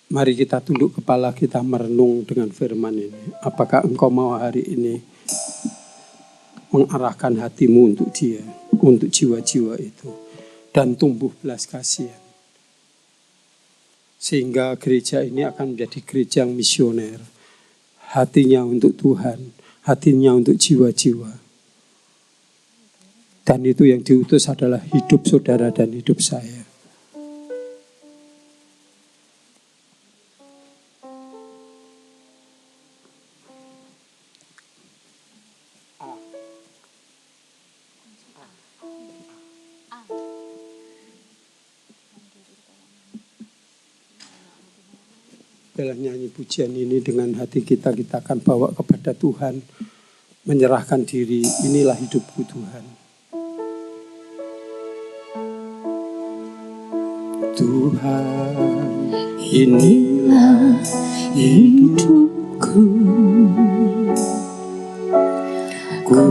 Mari kita tunduk kepala, kita merenung dengan firman ini. Apakah engkau mau hari ini mengarahkan hatimu untuk dia, untuk jiwa-jiwa itu. Dan tumbuh belas kasihan. Sehingga gereja ini akan menjadi gereja yang misioner. Hatinya untuk Tuhan, hatinya untuk jiwa-jiwa. Dan itu yang diutus adalah hidup saudara dan hidup saya. Dalam nyanyi pujian ini dengan hati kita akan bawa kepada Tuhan, menyerahkan diri. Inilah hidupku Tuhan. Tuhan, inilah hidupku. Ku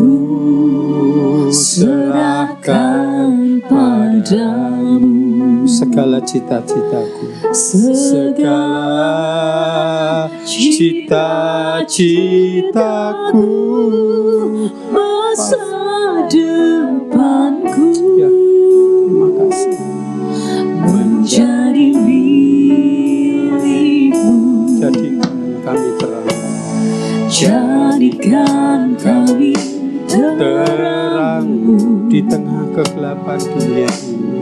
serahkan padamu segala cita-citaku, segala cita-citaku, masa depanku. Ya, terima kasih. Menjadi milikmu, Jadikan kami terang, jadikan kami terangmu di tengah kegelapan dunia ini.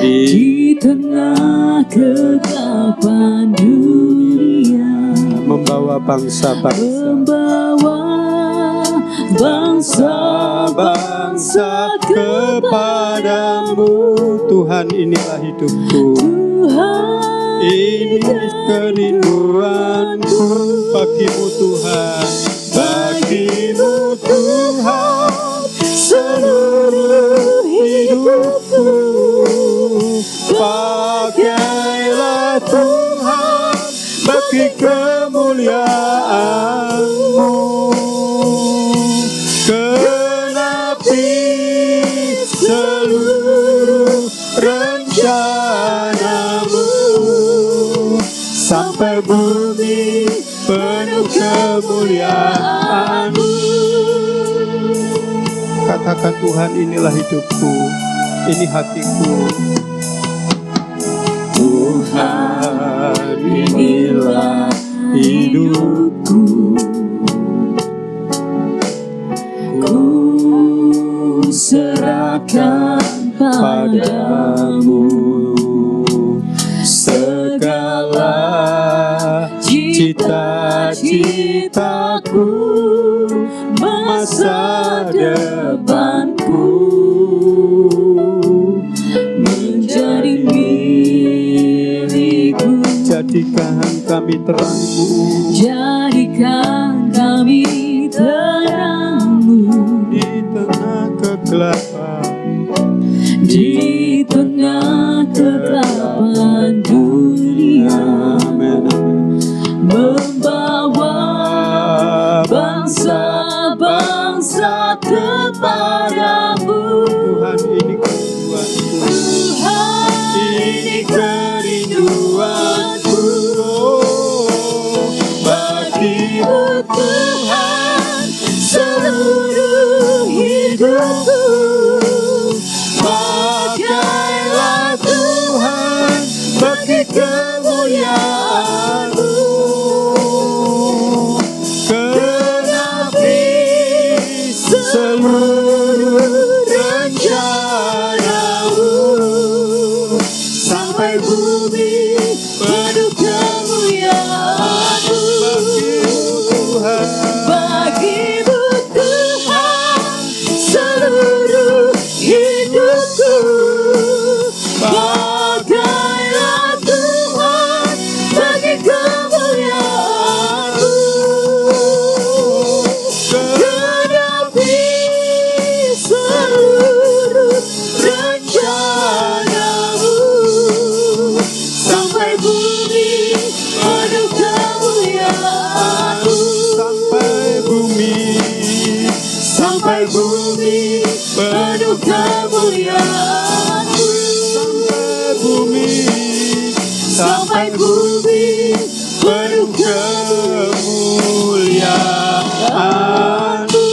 di tengah kegelapan dunia, Membawa bangsa-bangsa, membawa bangsa-bangsa kepadamu. Tuhan, inilah hidupku. Tuhan, Ini kerinduanku bagimu Tuhan, bagimu Tuhan, seluruh hidupku. Pakailah Tuhan bagi kemuliaan-Mu. Genapi seluruh rencana-Mu, sampai bumi penuh kemuliaan-Mu. Katakan, Tuhan, inilah hidupku, ini hatiku. Tuhan, inilah hidupku. ku serahkan padamu Segala cita-citaku, masa depanku, menjadi milikku. jadikan kami terang-Mu, Jadikan kami terang-Mu di tengah kegelapan, di tengah kegelapan dunia, Amin, amin. membawa bangsa-bangsa kepadamu. Tuhan, ini kerinduanku. Tuhan, Ini kerinduanku, bagimu Tuhan, seluruh hidupku. pakailah Tuhan bagi kemuliaan-Mu. Genapi seluruh rencana-Mu, sampai bumi penuh kemuliaan-Mu. Bagimu Tuhan, Bagimu Tuhan, seluruh hidupku. pakailah Tuhan Bagi kemuliaan-Mu, genapi seluruh rencana-Mu, sampai bumi penuh kemuliaan-Mu. sampai bumi penuh kemuliaan-Mu. sampai bumi penuh kemuliaan-Mu.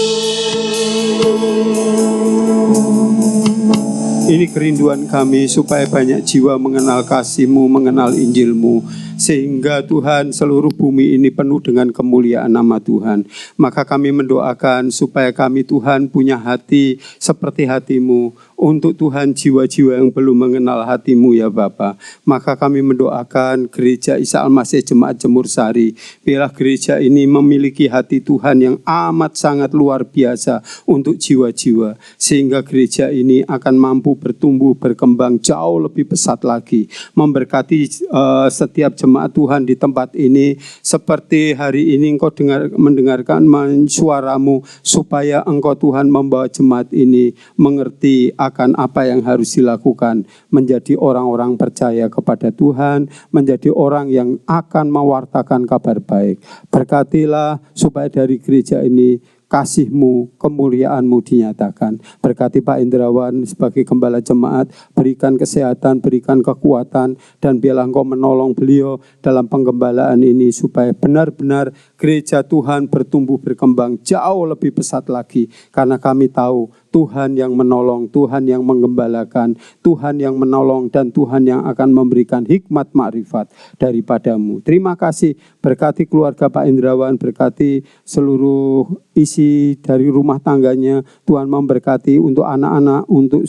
Ini kerinduan kami supaya banyak jiwa mengenal kasih-Mu, mengenal Injil-Mu, sehingga Tuhan seluruh bumi ini penuh dengan kemuliaan nama Tuhan. Maka kami mendoakan supaya kami Tuhan punya hati seperti hati-Mu. Untuk Tuhan jiwa-jiwa yang belum mengenal hati-Mu ya Bapa. Maka kami mendoakan gereja Isa Al-Masih Jemaat Jemur Sari. Biarlah gereja ini memiliki hati Tuhan yang amat sangat luar biasa untuk jiwa-jiwa. Sehingga gereja ini akan mampu bertumbuh, berkembang jauh lebih pesat lagi. Memberkati setiap jemaat Tuhan di tempat ini. Seperti hari ini Engkau mendengarkan suara-Mu. Supaya Engkau Tuhan membawa jemaat ini mengerti akan apa yang harus dilakukan, menjadi orang-orang percaya kepada Tuhan, menjadi orang yang akan mewartakan kabar baik. Berkatilah supaya dari gereja ini kasih-Mu, kemuliaan-Mu dinyatakan. Berkati Pak Indrawan sebagai gembala jemaat, berikan kesehatan, berikan kekuatan, dan biarlah Engkau menolong beliau dalam penggembalaan ini supaya benar-benar gereja Tuhan bertumbuh berkembang jauh lebih pesat lagi. Karena kami tahu Tuhan yang menolong, Tuhan yang menggembalakan, Tuhan yang menolong, dan Tuhan yang akan memberikan hikmat makrifat daripada-Mu. Terima kasih, berkati keluarga Pak Indrawan, berkati seluruh isi dari rumah tangganya. Tuhan memberkati untuk anak-anak, untuk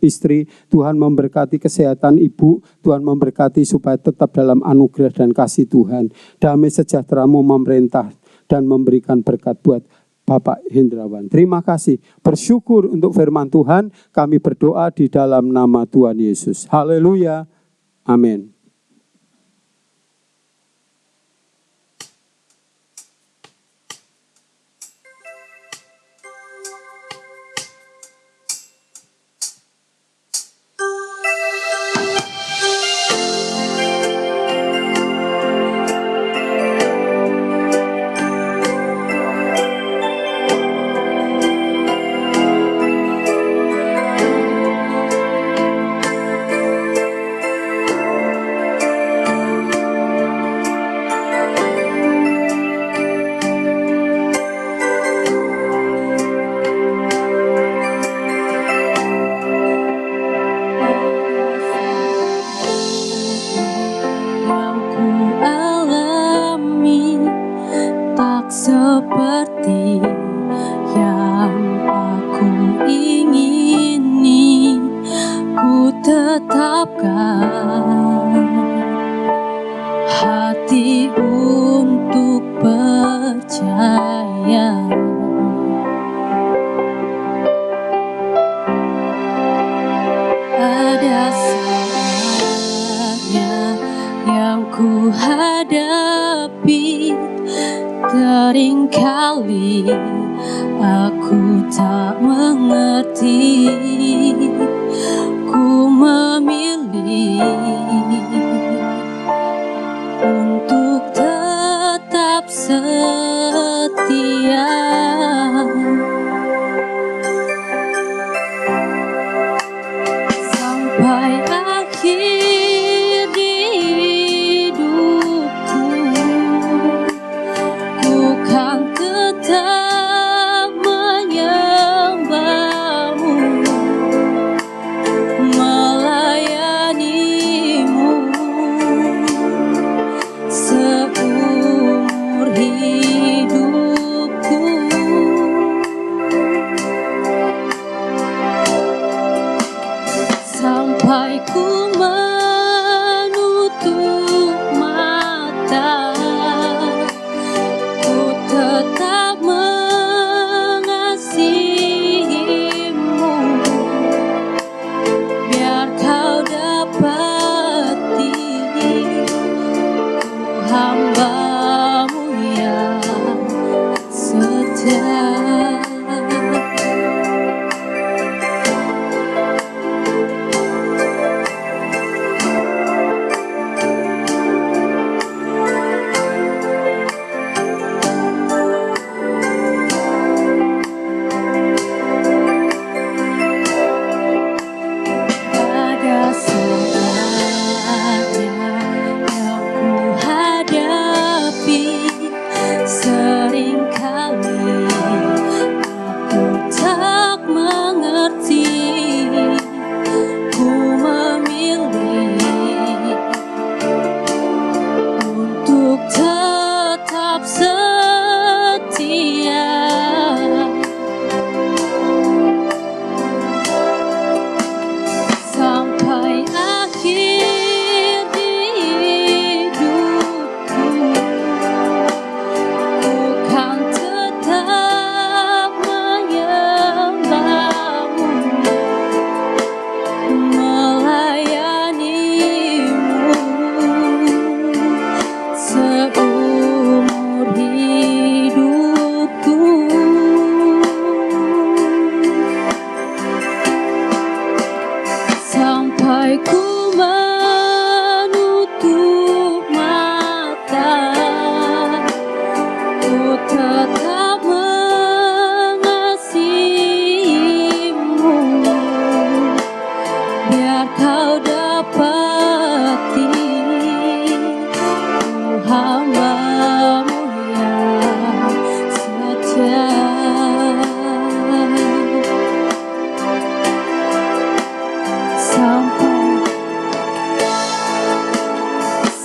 istri. Tuhan memberkati kesehatan ibu. Tuhan memberkati supaya tetap dalam anugerah dan kasih Tuhan. Damai sejahtera-Mu memerintah dan memberikan berkat buat Bapak Hendrawan. Terima kasih. Bersyukur untuk firman Tuhan. Kami berdoa di dalam nama Tuhan Yesus. Haleluya. Amin. Seperti yang aku ingini, ku tetapkan hati untuk percaya. Ada saatnya yang ku hadapi, seringkali aku tak mengerti. Ku memilih untuk tetap setia. Sampai akhir hidupku, ku kan tetap menyembah-Mu, melayani-Mu seumur hidupku.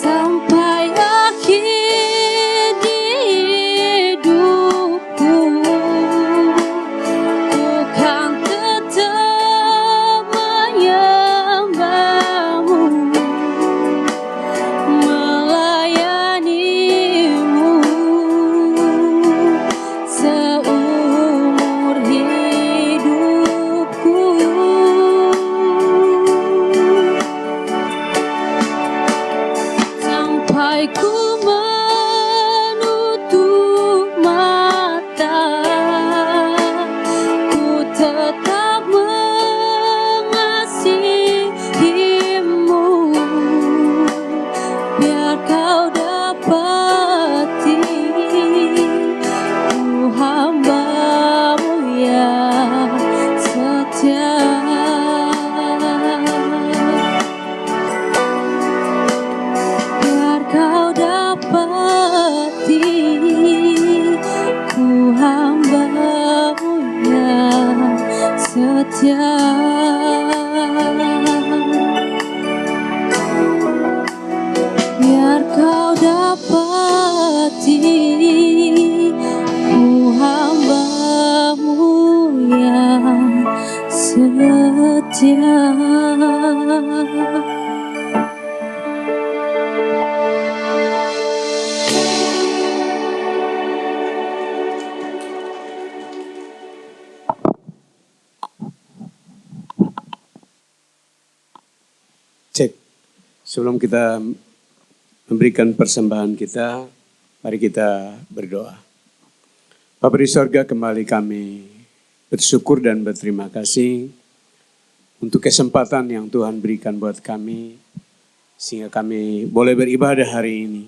sampai akhir hidupku, ku kan tetap menyembahmu, melayanimu seumur hidupku. Sampai ku menutup mata, ku tetap mengasihimu, biar kau dapati ku hamba-Mu yang setia. Biar kau dapati ku hamba-Mu yang setia. Biar kau dapati ku hamba-Mu yang setia. Cek. Sebelum kita memberikan persembahan kita, mari kita berdoa. Bapa di sorga, kembali kami bersyukur dan berterima kasih untuk kesempatan yang Tuhan berikan buat kami, sehingga kami boleh beribadah hari ini.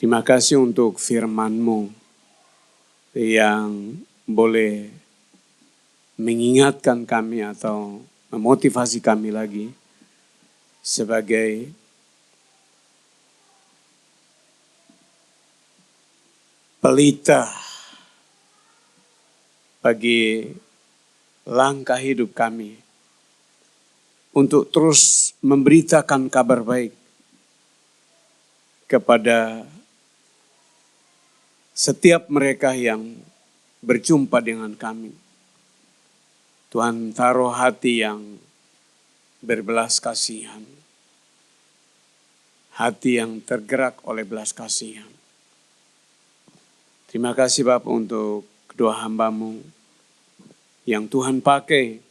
Terima kasih untuk firman-Mu yang boleh mengingatkan kami atau memotivasi kami lagi sebagai pelita bagi langkah hidup kami untuk terus memberitakan kabar baik kepada setiap mereka yang berjumpa dengan kami. Tuhan taruh hati yang berbelas kasihan, hati yang tergerak oleh belas kasihan. Terima kasih Bapak untuk kedua hamba-Mu yang Tuhan pakai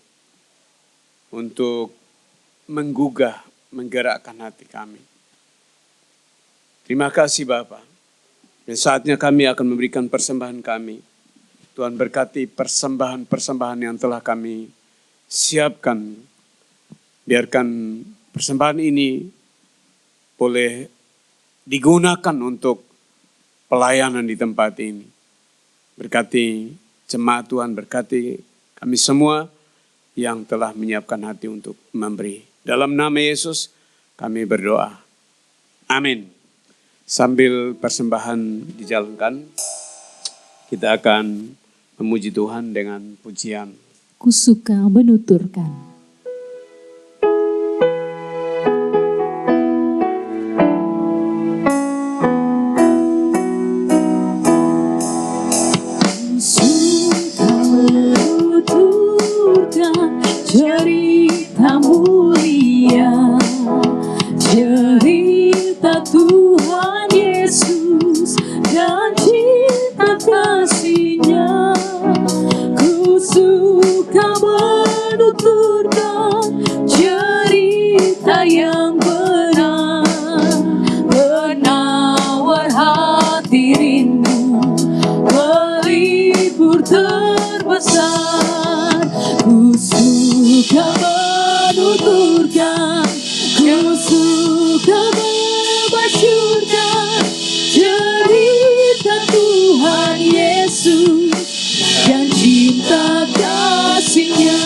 untuk menggugah, menggerakkan hati kami. Terima kasih Bapak. Dan saatnya kami akan memberikan persembahan kami. Tuhan berkati persembahan-persembahan yang telah kami siapkan. Biarkan persembahan ini boleh digunakan untuk pelayanan di tempat ini. Berkati jemaat Tuhan, berkati kami semua yang telah menyiapkan hati untuk memberi. Dalam nama Yesus kami berdoa. Amin. Sambil persembahan dijalankan, kita akan memuji Tuhan dengan pujian. Ku suka menuturkan. Cerita mulia, cerita Tuhan Yesus dan cinta kasih-Nya. Ku suka menuturkan cerita yang benar, penawar hati rindu, pelipur terbesar. Ku suka menuturkan, ku suka membacakan cerita Tuhan Yesus dan cinta kasih-Nya.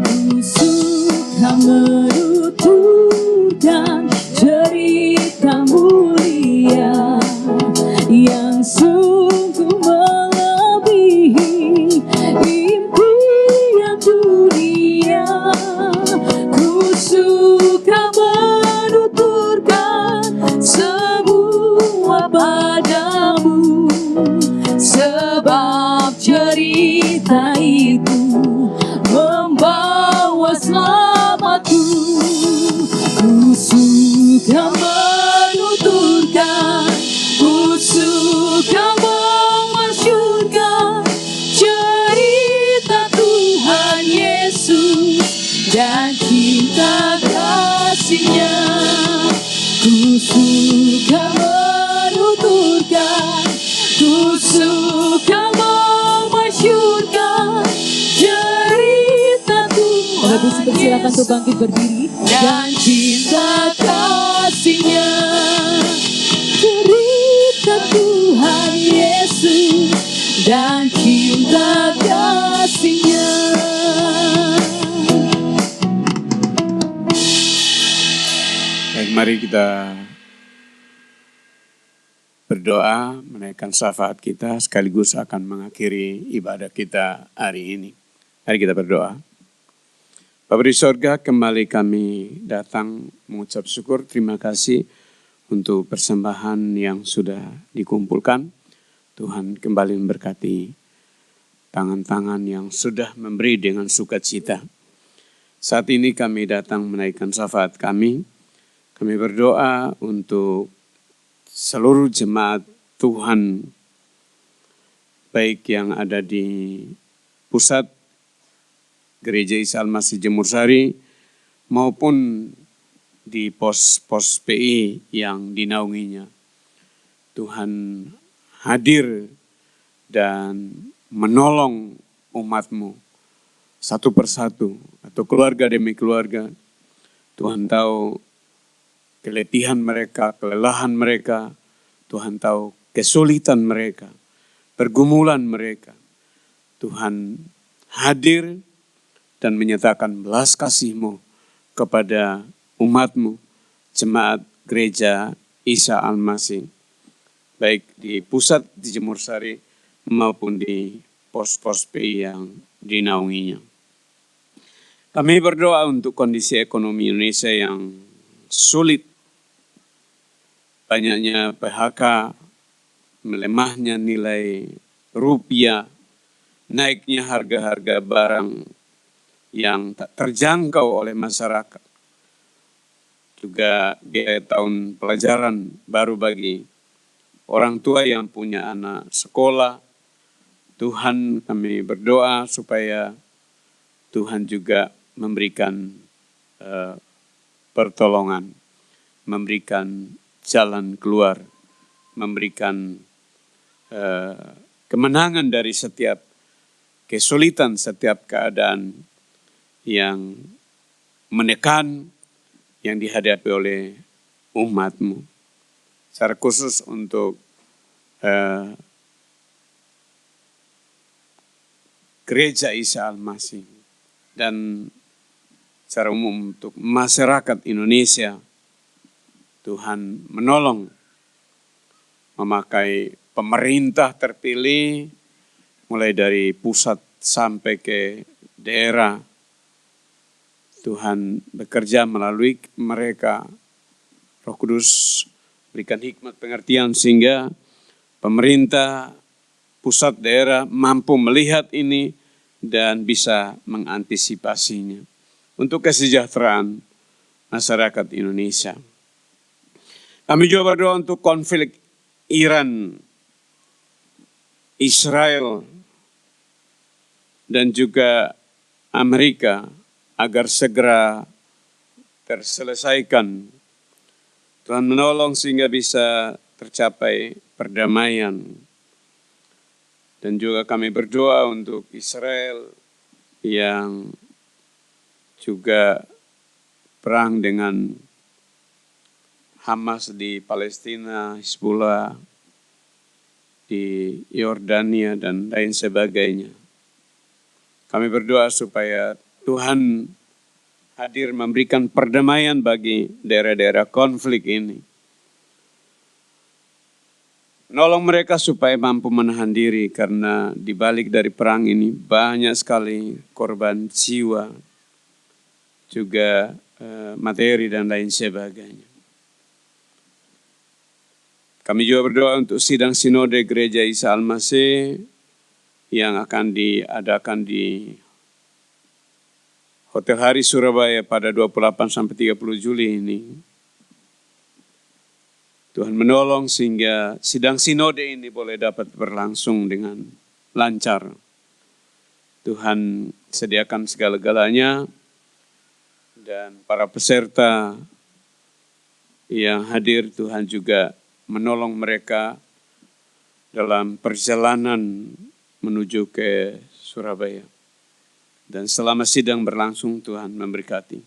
Ku suka menuturkan suka menuturkan, ku suka memasyurkan cerita Tuhan Yesus dan cinta kasih-Nya. Ku suka menuturkan, ku suka memasyurkan cerita Tuhan. Bapak Ibu silakan untuk bangkit berdiri. Dan cinta kasih-Nya, cerita Tuhan Yesus dan cinta kasih-Nya. Baik, mari kita berdoa, menaikkan syafaat kita sekaligus akan mengakhiri ibadah kita hari ini. Mari kita berdoa. Bapa di sorga, kembali kami datang mengucap syukur, terima kasih untuk persembahan yang sudah dikumpulkan. Tuhan kembali memberkati tangan-tangan yang sudah memberi dengan sukacita. Saat ini kami datang menaikkan syafaat kami. Kami berdoa untuk seluruh jemaat Tuhan, baik yang ada di pusat Gereja Isa Al-Masih Jemur Sari maupun di pos-pos PI yang dinaunginya. Tuhan hadir dan menolong umat-Mu satu persatu atau keluarga demi keluarga. Tuhan tahu keletihan mereka, kelelahan mereka. Tuhan tahu kesulitan mereka, pergumulan mereka. Tuhan hadir dan menyatakan belas kasih-Mu kepada umat-Mu, jemaat Gereja Isa Al-Masih, baik di pusat di Jemur Sari maupun di pos-pos PI yang dinaunginya. Kami berdoa untuk kondisi ekonomi Indonesia yang sulit, banyaknya PHK, melemahnya nilai rupiah, naiknya harga-harga barang yang tak terjangkau oleh masyarakat. Juga biaya tahun pelajaran baru bagi orang tua yang punya anak sekolah. Tuhan, kami berdoa supaya Tuhan juga memberikan pertolongan, memberikan jalan keluar, memberikan kemenangan dari setiap kesulitan, setiap keadaan yang menekan, yang dihadapi oleh umat-Mu. Secara khusus untuk Gereja Isa Al-Masih dan secara umum untuk masyarakat Indonesia. Tuhan menolong, memakai pemerintah terpilih mulai dari pusat sampai ke daerah. Tuhan bekerja melalui mereka. Roh Kudus berikan hikmat pengertian sehingga pemerintah, pusat, daerah mampu melihat ini dan bisa mengantisipasinya untuk kesejahteraan masyarakat Indonesia. Kami juga berdoa untuk konflik Iran, Israel, dan juga Amerika agar segera terselesaikan. Tuhan menolong sehingga bisa tercapai perdamaian. Dan juga kami berdoa untuk Israel yang juga perang dengan Hamas di Palestina, Hizbullah di Yordania dan lain sebagainya. Kami berdoa supaya Tuhan hadir memberikan perdamaian bagi daerah-daerah konflik ini. Nolong mereka supaya mampu menahan diri karena di balik dari perang ini banyak sekali korban jiwa, juga materi dan lain sebagainya. Kami juga berdoa untuk sidang sinode Gereja Isa Al-Masih yang akan diadakan di Hotel Hari Surabaya pada 28 sampai 30 Juli ini. Tuhan menolong sehingga sidang sinode ini boleh dapat berlangsung dengan lancar. Tuhan sediakan segala-galanya dan para peserta yang hadir, Tuhan juga menolong mereka dalam perjalanan menuju ke Surabaya. Dan selama sidang berlangsung, Tuhan memberkati.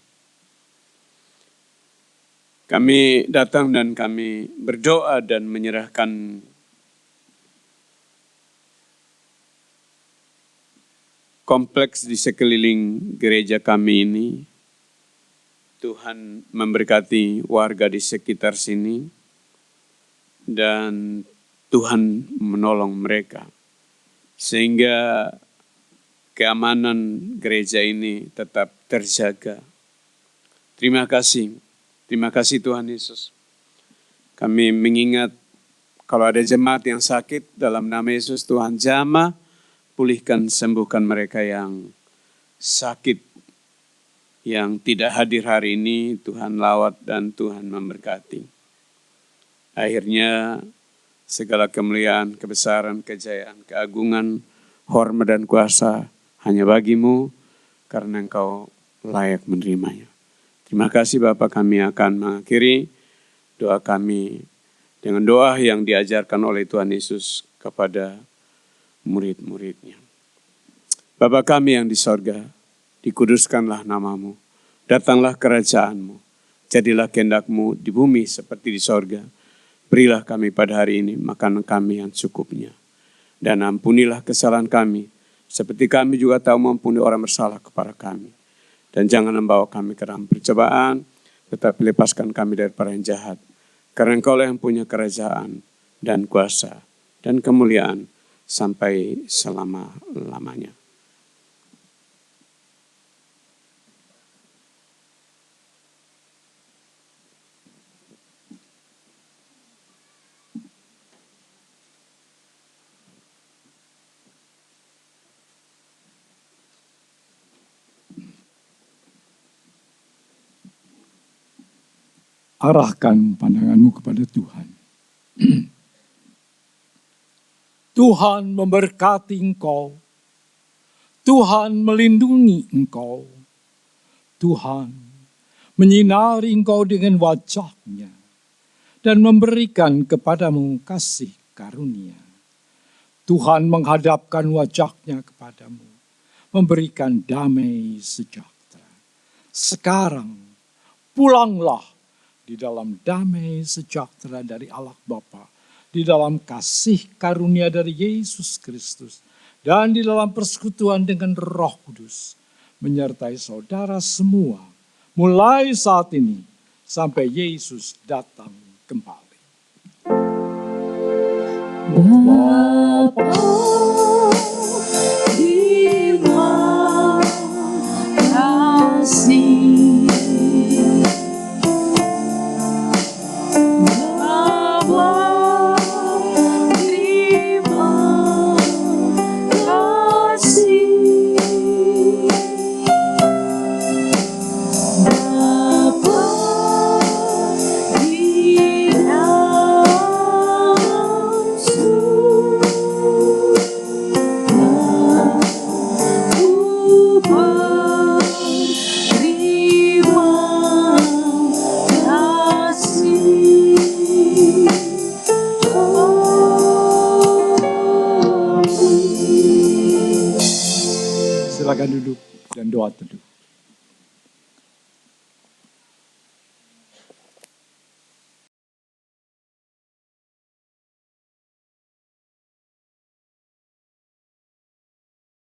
Kami datang dan kami berdoa dan menyerahkan kompleks di sekeliling gereja kami ini. Tuhan memberkati warga di sekitar sini dan Tuhan menolong mereka sehingga keamanan gereja ini tetap terjaga. Terima kasih Tuhan Yesus. Kami mengingat kalau ada jemaat yang sakit, dalam nama Yesus Tuhan jamah, pulihkan, sembuhkan mereka yang sakit, yang tidak hadir hari ini, Tuhan lawat dan Tuhan memberkati. Akhirnya segala kemuliaan, kebesaran, kejayaan, keagungan, hormat dan kuasa hanya bagimu karena Engkau layak menerimanya. Terima kasih Bapa, kami akan mengakhiri doa kami dengan doa yang diajarkan oleh Tuhan Yesus kepada murid-muridnya. Bapa kami yang di sorga, dikuduskanlah namamu, datanglah kerajaanmu, jadilah kehendak-Mu di bumi seperti di sorga. Berilah kami pada hari ini makanan kami yang cukupnya. Dan ampunilah kesalahan kami, seperti kami juga tahu mengampuni orang bersalah kepada kami. Dan jangan membawa kami ke dalam percobaan, tetapi lepaskan kami daripada yang jahat. Karena Engkau yang punya kerajaan dan kuasa dan kemuliaan sampai selama-lamanya. Arahkan pandanganmu kepada Tuhan. Tuhan memberkati engkau. Tuhan melindungi engkau. Tuhan menyinari engkau dengan wajah-Nya dan memberikan kepadamu kasih karunia. Tuhan menghadapkan wajah-Nya kepadamu, memberikan damai sejahtera. Sekarang pulanglah di dalam damai sejahtera dari Allah Bapa, di dalam kasih karunia dari Yesus Kristus, dan di dalam persekutuan dengan Roh Kudus, menyertai saudara semua, mulai saat ini sampai Yesus datang kembali. Bapa, terima kasih. Silakan duduk dan doa teduh.